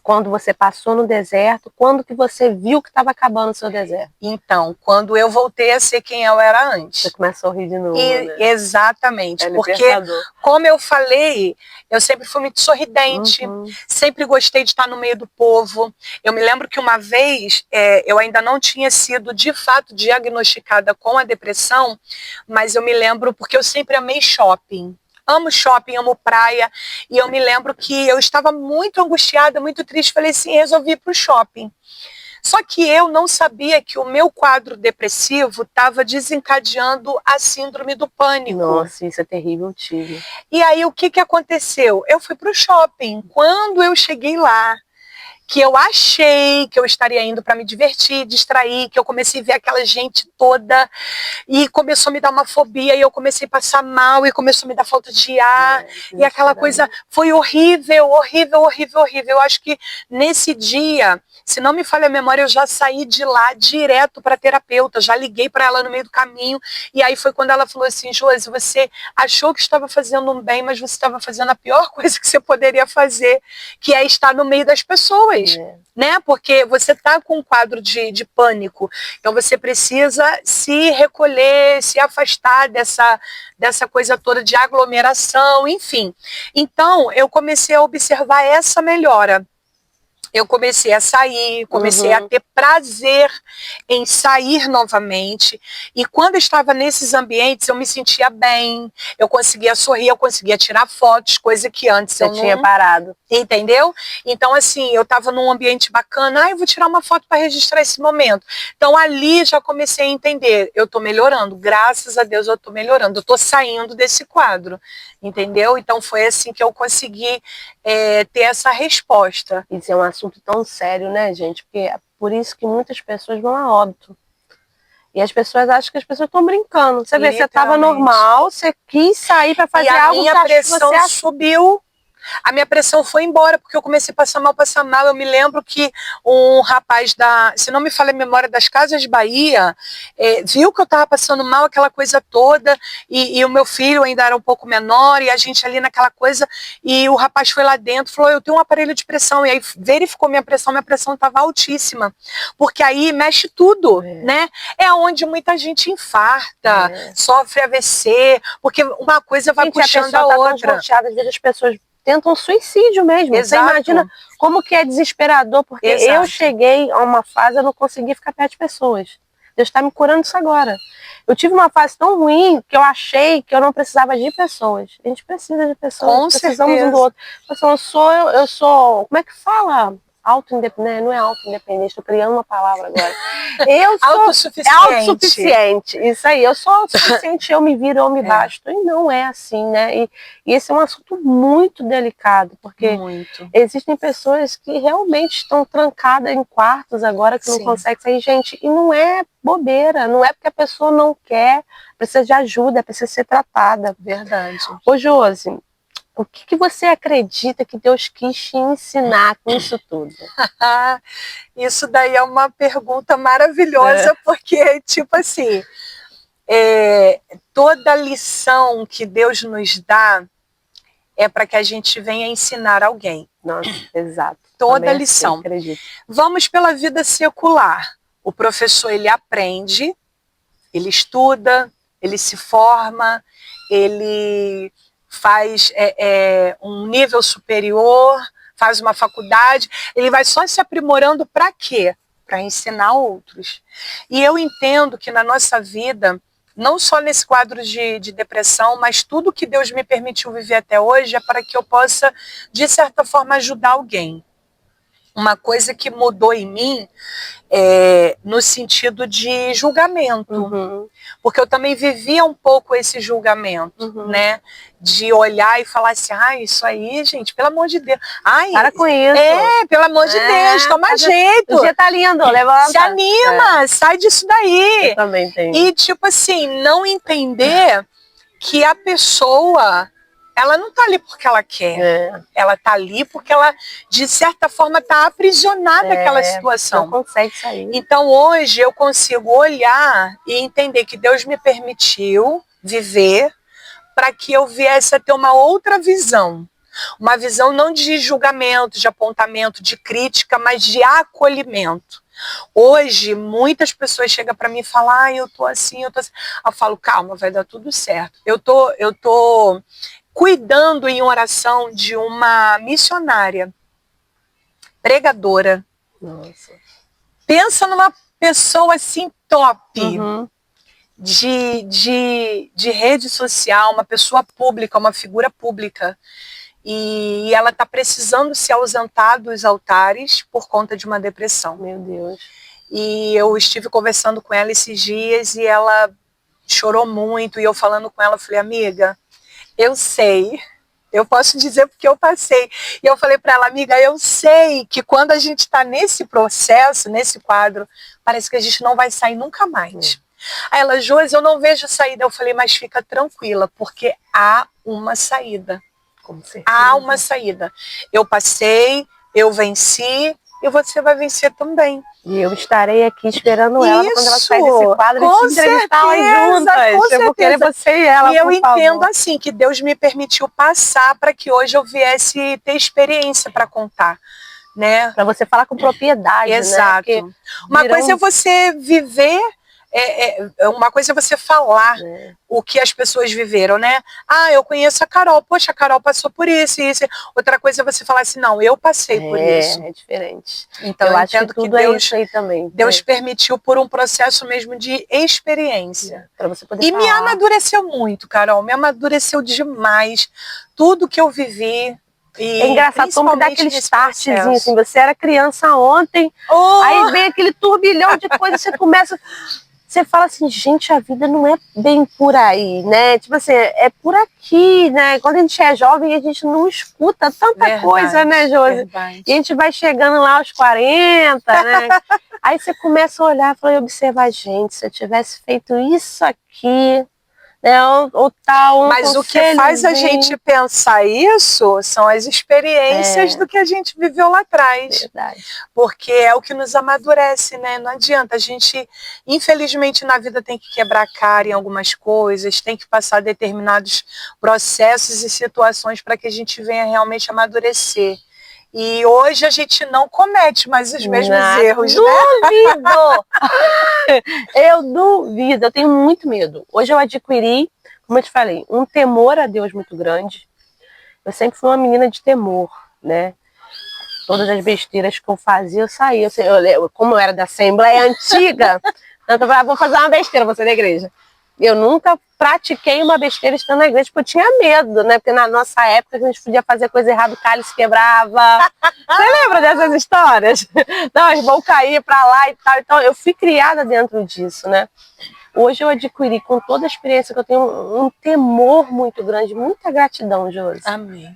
Quando você passou no deserto, quando que você viu que estava acabando o seu deserto? Então, quando eu voltei a ser quem eu era antes. Você começou a rir de novo, né? Exatamente, porque como eu falei, eu sempre fui muito sorridente, sempre gostei de estar no meio do povo. Eu me lembro que uma vez, eu ainda não tinha sido de fato diagnosticada com a depressão, mas eu me lembro porque eu sempre amei shopping. Amo shopping, amo praia, e eu me lembro que eu estava muito angustiada, muito triste, falei assim, resolvi ir para o shopping. Só que eu não sabia que o meu quadro depressivo estava desencadeando a síndrome do pânico. Nossa, isso é terrível, tive. E aí o que aconteceu? Eu fui para o shopping. Quando eu cheguei lá, que eu achei que eu estaria indo para me divertir, distrair, que eu comecei a ver aquela gente toda e começou a me dar uma fobia e eu comecei a passar mal e começou a me dar falta de ar e aquela coisa foi horrível, horrível, horrível, horrível. Eu acho que nesse dia, se não me falha a memória, eu já saí de lá direto para terapeuta, já liguei para ela no meio do caminho e aí foi quando ela falou assim, Josi, você achou que estava fazendo um bem, mas você estava fazendo a pior coisa que você poderia fazer, que é estar no meio das pessoas. Né? Porque você está com um quadro de pânico, então você precisa se recolher, se afastar dessa coisa toda de aglomeração, enfim. Então eu comecei a observar essa melhora. eu comecei a sair, comecei a ter prazer em sair novamente. E quando eu estava nesses ambientes, eu me sentia bem, eu conseguia sorrir, eu conseguia tirar fotos, coisa que antes eu não tinha parado. Entendeu? Então, assim, eu estava num ambiente bacana, eu vou tirar uma foto para registrar esse momento. Então, ali já comecei a entender, eu estou melhorando, graças a Deus eu estou melhorando, eu estou saindo desse quadro, entendeu? Então, foi assim que eu consegui ter essa resposta. Isso é um assunto tão sério, né, gente? Porque é por isso que muitas pessoas vão a óbito. E as pessoas acham que as pessoas estão brincando. Você vê, você estava normal, você quis sair para fazer algo que a minha pressão subiu. A minha pressão foi embora, porque eu comecei a passar mal. Eu me lembro que um rapaz se não me falha a memória, das Casas Bahia, viu que eu estava passando mal, aquela coisa toda, e o meu filho ainda era um pouco menor, e a gente ali naquela coisa, e o rapaz foi lá dentro, falou, eu tenho um aparelho de pressão, e aí verificou minha pressão estava altíssima, porque aí mexe tudo, né? É onde muita gente infarta, sofre AVC, porque uma coisa vai puxando a outra. Às vezes as pessoas tentam suicídio mesmo. Exato. Você imagina como que é desesperador, porque eu cheguei a uma fase, eu não conseguia ficar perto de pessoas. Deus está me curando isso agora. Eu tive uma fase tão ruim que eu achei que eu não precisava de pessoas. A gente precisa de pessoas, precisamos um do outro. Eu sou, como é que fala? Auto-independente, não é auto-independente, estou criando uma palavra agora. Eu sou autossuficiente, isso aí, eu sou autossuficiente, eu me viro, eu me basto, e não é assim, né? E esse é um assunto muito delicado, porque existem pessoas que realmente estão trancadas em quartos agora, que não conseguem sair, gente, e não é bobeira, não é porque a pessoa não quer, precisa de ajuda, precisa ser tratada. Verdade. Ô, Josi, o que você acredita que Deus quis te ensinar com isso tudo? Isso daí é uma pergunta maravilhosa, porque, tipo assim, toda lição que Deus nos dá é para que a gente venha ensinar alguém. Nossa, exato. Toda lição. Vamos pela vida secular. O professor, ele aprende, ele estuda, ele se forma, ele faz um nível superior, faz uma faculdade, ele vai só se aprimorando para quê? Para ensinar outros. E eu entendo que na nossa vida, não só nesse quadro de depressão, mas tudo que Deus me permitiu viver até hoje é para que eu possa, de certa forma, ajudar alguém. Uma coisa que mudou em mim no sentido de julgamento. Porque eu também vivia um pouco esse julgamento, né? De olhar e falar assim, isso aí, gente, pelo amor de Deus. Para com isso. Pelo amor de Deus, toma jeito. O dia tá lindo, levanta. Se anima, sai disso daí. Eu também tenho. E tipo assim, não entender que a pessoa... ela não está ali porque ela quer, ela está ali porque ela, de certa forma, está aprisionada naquela situação. Não consegue sair. Então, hoje, eu consigo olhar e entender que Deus me permitiu viver para que eu viesse a ter uma outra visão. Uma visão não de julgamento, de apontamento, de crítica, mas de acolhimento. Hoje, muitas pessoas chegam para mim e falam, eu tô assim, eu tô assim. Eu falo, calma, vai dar tudo certo. Eu tô cuidando em oração de uma missionária, pregadora. Nossa. Pensa numa pessoa assim top, de rede social, uma pessoa pública, uma figura pública. E ela está precisando se ausentar dos altares por conta de uma depressão. Meu Deus. E eu estive conversando com ela esses dias e ela chorou muito. E eu falando com ela, falei, amiga, eu sei, eu posso dizer porque eu passei. E eu falei para ela, amiga, eu sei que quando a gente está nesse processo, nesse quadro, parece que a gente não vai sair nunca mais. Aí ela, Josi, eu não vejo saída. Eu falei, mas fica tranquila, porque há uma saída. Com certeza. Há uma saída. Eu passei, eu venci, e você vai vencer também. E eu estarei aqui esperando ela quando ela sair desse quadro e te entrevistá-la juntas. Eu vou querer você e ela, e eu entendo assim, que Deus me permitiu passar para que hoje eu viesse ter experiência para contar. Né? Para você falar com propriedade. Exato. Né? Uma coisa é você viver uma coisa é você falar o que as pessoas viveram, né? Ah, eu conheço a Carol, poxa, a Carol passou por isso e isso. Outra coisa é você falar assim, não, eu passei por isso. É diferente. Então eu acho entendo que tudo Deus, é isso aí também. Deus permitiu por um processo mesmo de experiência. Para você poder e falar. Me amadureceu muito, Carol, me amadureceu demais. Tudo que eu vivi. É engraçado como que dá aquele startzinho, assim, você era criança ontem, aí vem aquele turbilhão de coisas, você começa, você fala assim, gente, a vida não é bem por aí, né? Tipo assim, é por aqui, né? Quando a gente é jovem, a gente não escuta tanta coisa, né, Josi? Verdade. E a gente vai chegando lá aos 40, né? Aí você começa a olhar e observar, gente, se eu tivesse feito isso aqui, né, ou tal, mas o que faz a gente pensar isso são as experiências do que a gente viveu lá atrás. Verdade. Porque é o que nos amadurece, né? Não adianta. A gente, infelizmente, na vida tem que quebrar cara em algumas coisas, tem que passar determinados processos e situações para que a gente venha realmente amadurecer. E hoje a gente não comete mais os mesmos erros, duvido. Né? Eu duvido, eu tenho muito medo. Hoje eu adquiri, como eu te falei, um temor a Deus muito grande. Eu sempre fui uma menina de temor, né? Todas as besteiras que eu fazia, eu saía. Como eu era da Assembleia Antiga, então eu falava, vou fazer uma besteira, você da igreja. Eu nunca pratiquei uma besteira estando na igreja, porque eu tinha medo, né? Porque na nossa época a gente podia fazer coisa errada, o cálice quebrava. Você lembra dessas histórias? Não, os vão cair pra lá e tal. Então eu fui criada dentro disso, né? Hoje eu adquiri, com toda a experiência que eu tenho, um temor muito grande, muita gratidão, Josi. Amém.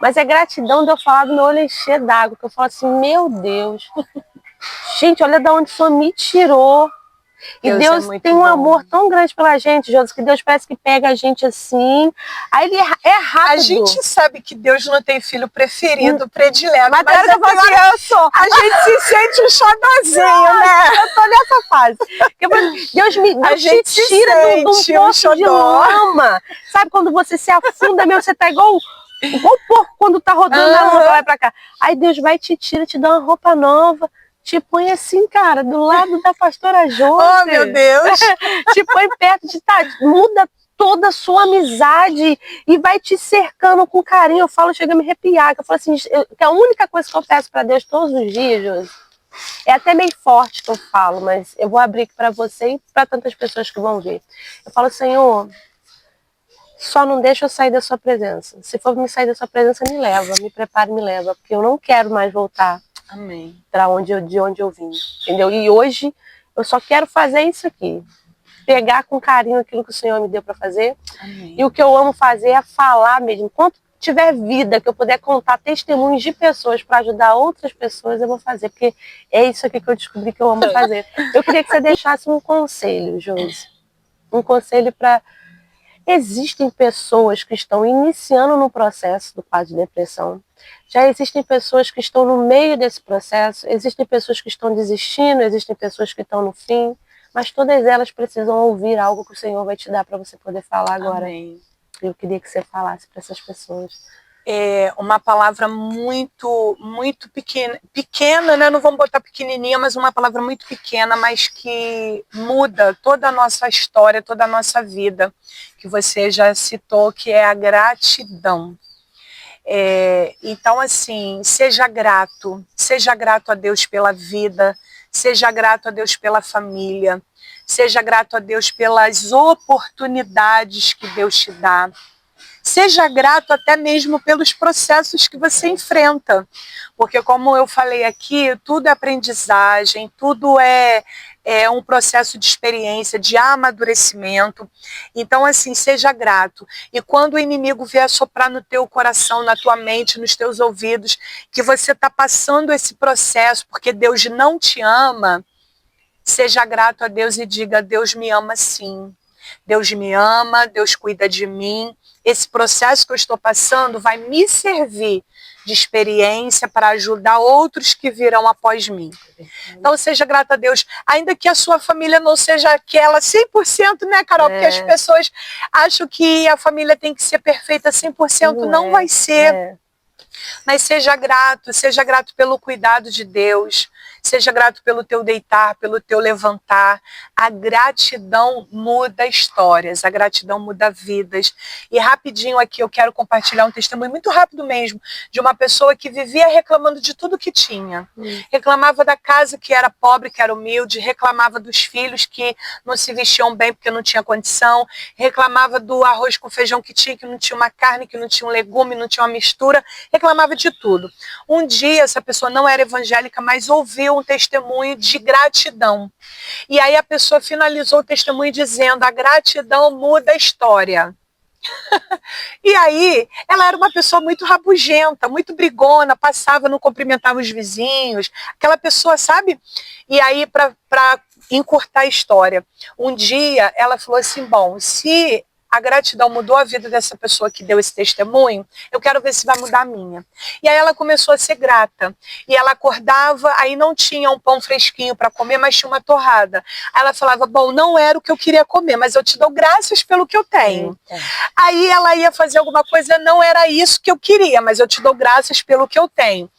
Mas é gratidão de eu falar do meu olho encher d'água, que eu falo assim, meu Deus, gente, olha de onde o Senhor me tirou. E Deus tem um amor tão grande pela gente, Josi, que Deus parece que pega a gente assim, aí ele é rápido. A gente sabe que Deus não tem filho preferido, predileto, mas eu falo assim, eu sou. A gente se sente um xodozinho, né? Eu tô nessa fase. Deus te tira de um poço de lama. Sabe quando você se afunda mesmo, você tá igual o porco quando tá rodando na lama, vai pra cá. Aí Deus vai te tira, te dá uma roupa nova. Te põe assim, cara, do lado da pastora Josi. Oh, meu Deus! Te põe perto de muda toda a sua amizade e vai te cercando com carinho. Eu falo, chega a me arrepiar. Que eu falo assim, que a única coisa que eu peço para Deus todos os dias, Josi, é até meio forte que eu falo, mas eu vou abrir aqui para você e para tantas pessoas que vão ver. Eu falo, Senhor, só não deixa eu sair da sua presença. Se for me sair da sua presença, me leva, me prepara e me leva, porque eu não quero mais voltar. Amém. De onde eu vim, entendeu? E hoje eu só quero fazer isso aqui, pegar com carinho aquilo que o Senhor me deu para fazer. Amém. E o que eu amo fazer é falar mesmo. Enquanto tiver vida, que eu puder contar testemunhos de pessoas para ajudar outras pessoas, eu vou fazer, porque é isso aqui que eu descobri que eu amo fazer. Eu queria que você deixasse um conselho, Josi, um conselho para... Existem pessoas que estão iniciando no processo do quadro de depressão. Já existem pessoas que estão no meio desse processo, existem pessoas que estão desistindo, existem pessoas que estão no fim, mas todas elas precisam ouvir algo que o Senhor vai te dar para você poder falar agora. Amém. Eu queria que você falasse para essas pessoas. É uma palavra muito pequena, né? Não vamos botar pequenininha, mas uma palavra muito pequena, mas que muda toda a nossa história, toda a nossa vida, que você já citou, que é a gratidão. Então, assim, seja grato a Deus pela vida, seja grato a Deus pela família, seja grato a Deus pelas oportunidades que Deus te dá. Seja grato até mesmo pelos processos que você enfrenta, porque como eu falei aqui, tudo é aprendizagem, tudo é um processo de experiência, de amadurecimento. Então, assim, seja grato. E quando o inimigo vier soprar no teu coração, na tua mente, nos teus ouvidos, que você está passando esse processo porque Deus não te ama, seja grato a Deus e diga, Deus me ama sim. Deus me ama, Deus cuida de mim. Esse processo que eu estou passando vai me servir de experiência para ajudar outros que virão após mim. Então seja grata a Deus, ainda que a sua família não seja aquela 100%, né, Carol? Porque as pessoas acham que a família tem que ser perfeita 100%, não vai ser. Mas seja grato pelo cuidado de Deus, Seja grato pelo teu deitar, pelo teu levantar. A gratidão muda histórias, a gratidão muda vidas. E rapidinho aqui eu quero compartilhar um testemunho muito rápido mesmo, de uma pessoa que vivia reclamando de tudo que tinha. Reclamava da casa que era pobre, que era humilde, reclamava dos filhos que não se vestiam bem porque não tinha condição, reclamava do arroz com feijão que tinha, que não tinha uma carne, que não tinha um legume, não tinha uma mistura, reclamava de tudo. Um dia essa pessoa não era evangélica, mas ouviu um testemunho de gratidão. E aí a pessoa finalizou o testemunho dizendo: a gratidão muda a história. E aí, ela era uma pessoa muito rabugenta, muito brigona, passava, não cumprimentava os vizinhos, aquela pessoa, sabe? E aí, para encurtar a história, um dia ela falou assim: bom, se a gratidão mudou a vida dessa pessoa que deu esse testemunho, eu quero ver se vai mudar a minha. E aí ela começou a ser grata. E ela acordava, aí não tinha um pão fresquinho para comer, mas tinha uma torrada. Aí ela falava: bom, não era o que eu queria comer, mas eu te dou graças pelo que eu tenho. Aí ela ia fazer alguma coisa, não era isso que eu queria, mas eu te dou graças pelo que eu tenho.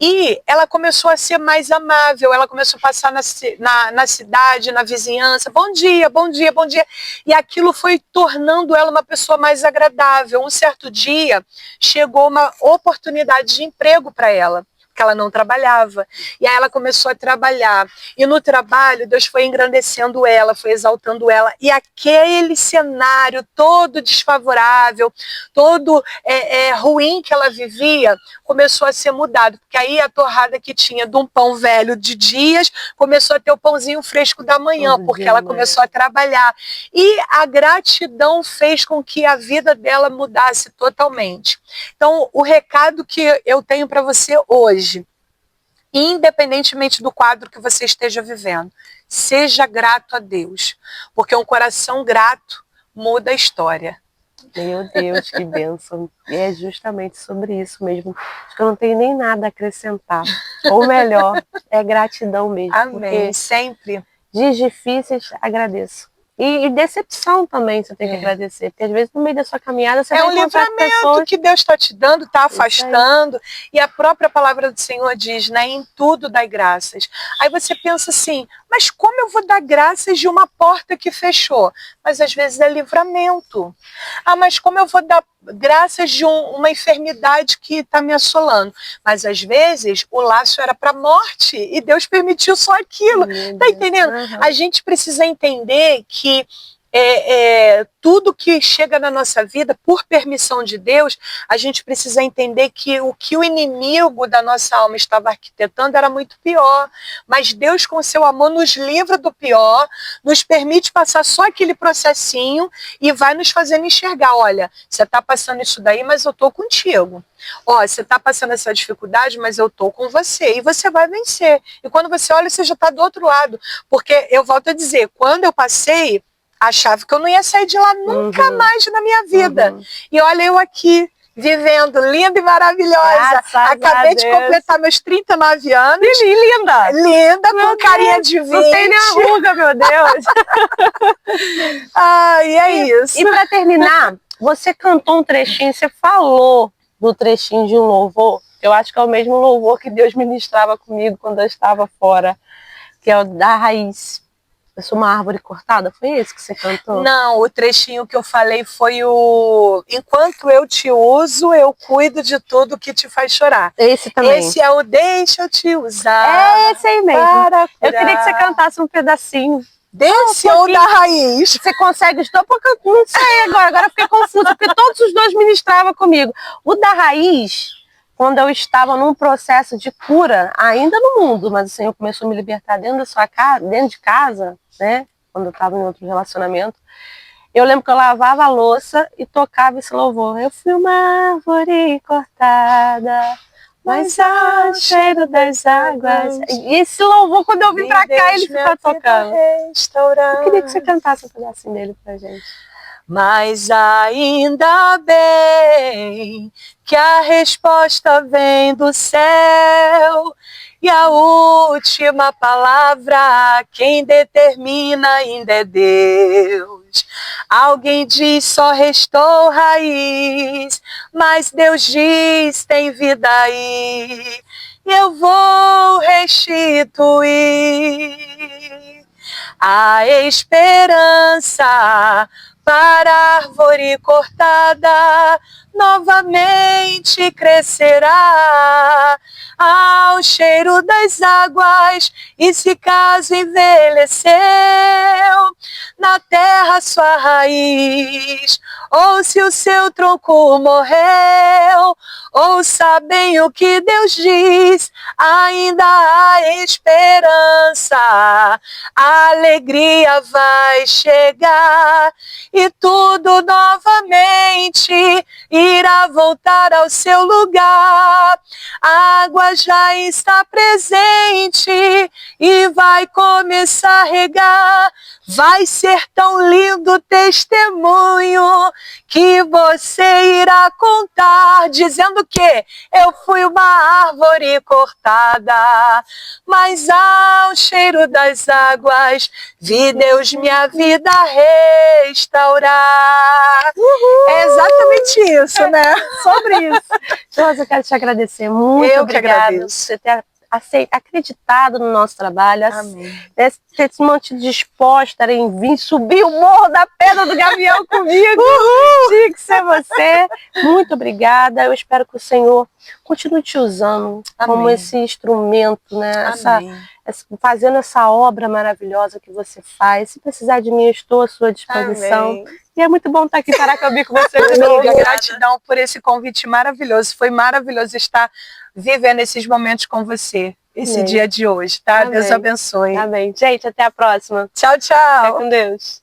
E ela começou a ser mais amável, ela começou a passar na cidade, na vizinhança: bom dia, bom dia, bom dia. E aquilo foi tornando ela uma pessoa mais agradável. Um certo dia, chegou uma oportunidade de emprego para ela, porque ela não trabalhava. E aí ela começou a trabalhar. E no trabalho, Deus foi engrandecendo ela, foi exaltando ela. E aquele cenário todo desfavorável, todo ruim que ela vivia, começou a ser mudado. Porque aí a torrada que tinha de um pão velho de dias, começou a ter o pãozinho fresco da manhã, porque ela começou a trabalhar. E a gratidão fez com que a vida dela mudasse totalmente. Então, o recado que eu tenho para você hoje, independentemente do quadro que você esteja vivendo, seja grato a Deus, porque um coração grato muda a história. Meu Deus, que bênção. E é justamente sobre isso mesmo. Acho que eu não tenho nem nada a acrescentar. Ou melhor, é gratidão mesmo. Amém, sempre. Dias difíceis, agradeço. E decepção também você tem que agradecer, porque às vezes no meio da sua caminhada você vai encontrar pessoas... É um livramento que Deus está te dando, está afastando, e a própria palavra do Senhor diz, né, em tudo dai graças. Aí você pensa assim: mas como eu vou dar graças de uma porta que fechou? Mas às vezes é livramento. Ah, mas como eu vou dar graças de uma enfermidade que está me assolando? Mas às vezes o laço era para a morte e Deus permitiu só aquilo. Tá entendendo? A gente precisa entender que tudo que chega na nossa vida, por permissão de Deus, a gente precisa entender que o inimigo da nossa alma estava arquitetando era muito pior. Mas Deus, com seu amor, nos livra do pior, nos permite passar só aquele processinho e vai nos fazendo enxergar: olha, você está passando isso daí, mas eu estou contigo. Ó, você está passando essa dificuldade, mas eu estou com você. E você vai vencer. E quando você olha, você já está do outro lado. Porque, eu volto a dizer, quando eu passei, achava que eu não ia sair de lá nunca mais na minha vida. E olha eu aqui, vivendo, linda e maravilhosa. Acabei de completar meus 39 anos. Linda! Linda, com carinha de 20. Não tem nem ruga, meu Deus. Ai, é isso. E para terminar, você cantou um trechinho, você falou do trechinho de um louvor. Eu acho que é o mesmo louvor que Deus ministrava comigo quando eu estava fora, que é o da Raiz. Eu sou uma árvore cortada, foi esse que você cantou? Não, o trechinho que eu falei foi o: enquanto eu te uso, eu cuido de tudo que te faz chorar. Esse também. Esse é o deixa eu te usar. É esse aí mesmo. Eu queria que você cantasse um pedacinho. Desse ou da Raiz? Você consegue? Estou porque eu não sei agora eu fiquei confusa, porque todos os dois ministravam comigo. O da Raiz, quando eu estava num processo de cura, ainda no mundo, mas o Senhor começou a me libertar dentro da sua casa, dentro de casa, né? Quando eu estava em outro relacionamento. Eu lembro que eu lavava a louça e tocava esse louvor. Eu fui uma árvore cortada, mas ao cheiro das águas. E esse louvor, quando eu vim pra cá, ele ficou tocando. Eu queria que você cantasse um pedacinho dele pra gente. Mas ainda bem que a resposta vem do céu, e a última palavra quem determina ainda é Deus. Alguém diz só restou raiz, mas Deus diz tem vida aí. e eu vou restituir a esperança para a árvore cortada, novamente crescerá ao cheiro das águas, e se caso envelheceu na terra sua raiz, ou se o seu tronco morreu, ouça bem o que Deus diz, ainda há esperança, a alegria vai chegar e tudo novamente irá voltar ao seu lugar. A água já está presente e vai começar a regar. Vai ser tão lindo o testemunho que você irá contar, dizendo que eu fui uma árvore cortada, mas ao cheiro das águas vi Deus minha vida restaurar. É exatamente isso, né? Sobre isso. Josi, eu quero te agradecer muito. Eu obrigada que agradeço. por você ter acreditado no nosso trabalho, Amém. ter se mantido disposta em vir subir o Morro da Pedra do Gavião comigo. Tinha que ser você. Muito obrigada. Eu espero que o Senhor continue te usando como esse instrumento, né? Fazendo essa obra maravilhosa que você faz. Se precisar de mim, eu estou à sua disposição. Amém. E é muito bom estar aqui em Paracambi com você de novo. Amiga, gratidão por esse convite maravilhoso. Foi maravilhoso estar vivendo esses momentos com você, esse dia de hoje, tá? Amém. Deus abençoe. Amém. Gente, até a próxima. Tchau, tchau. Fica com Deus.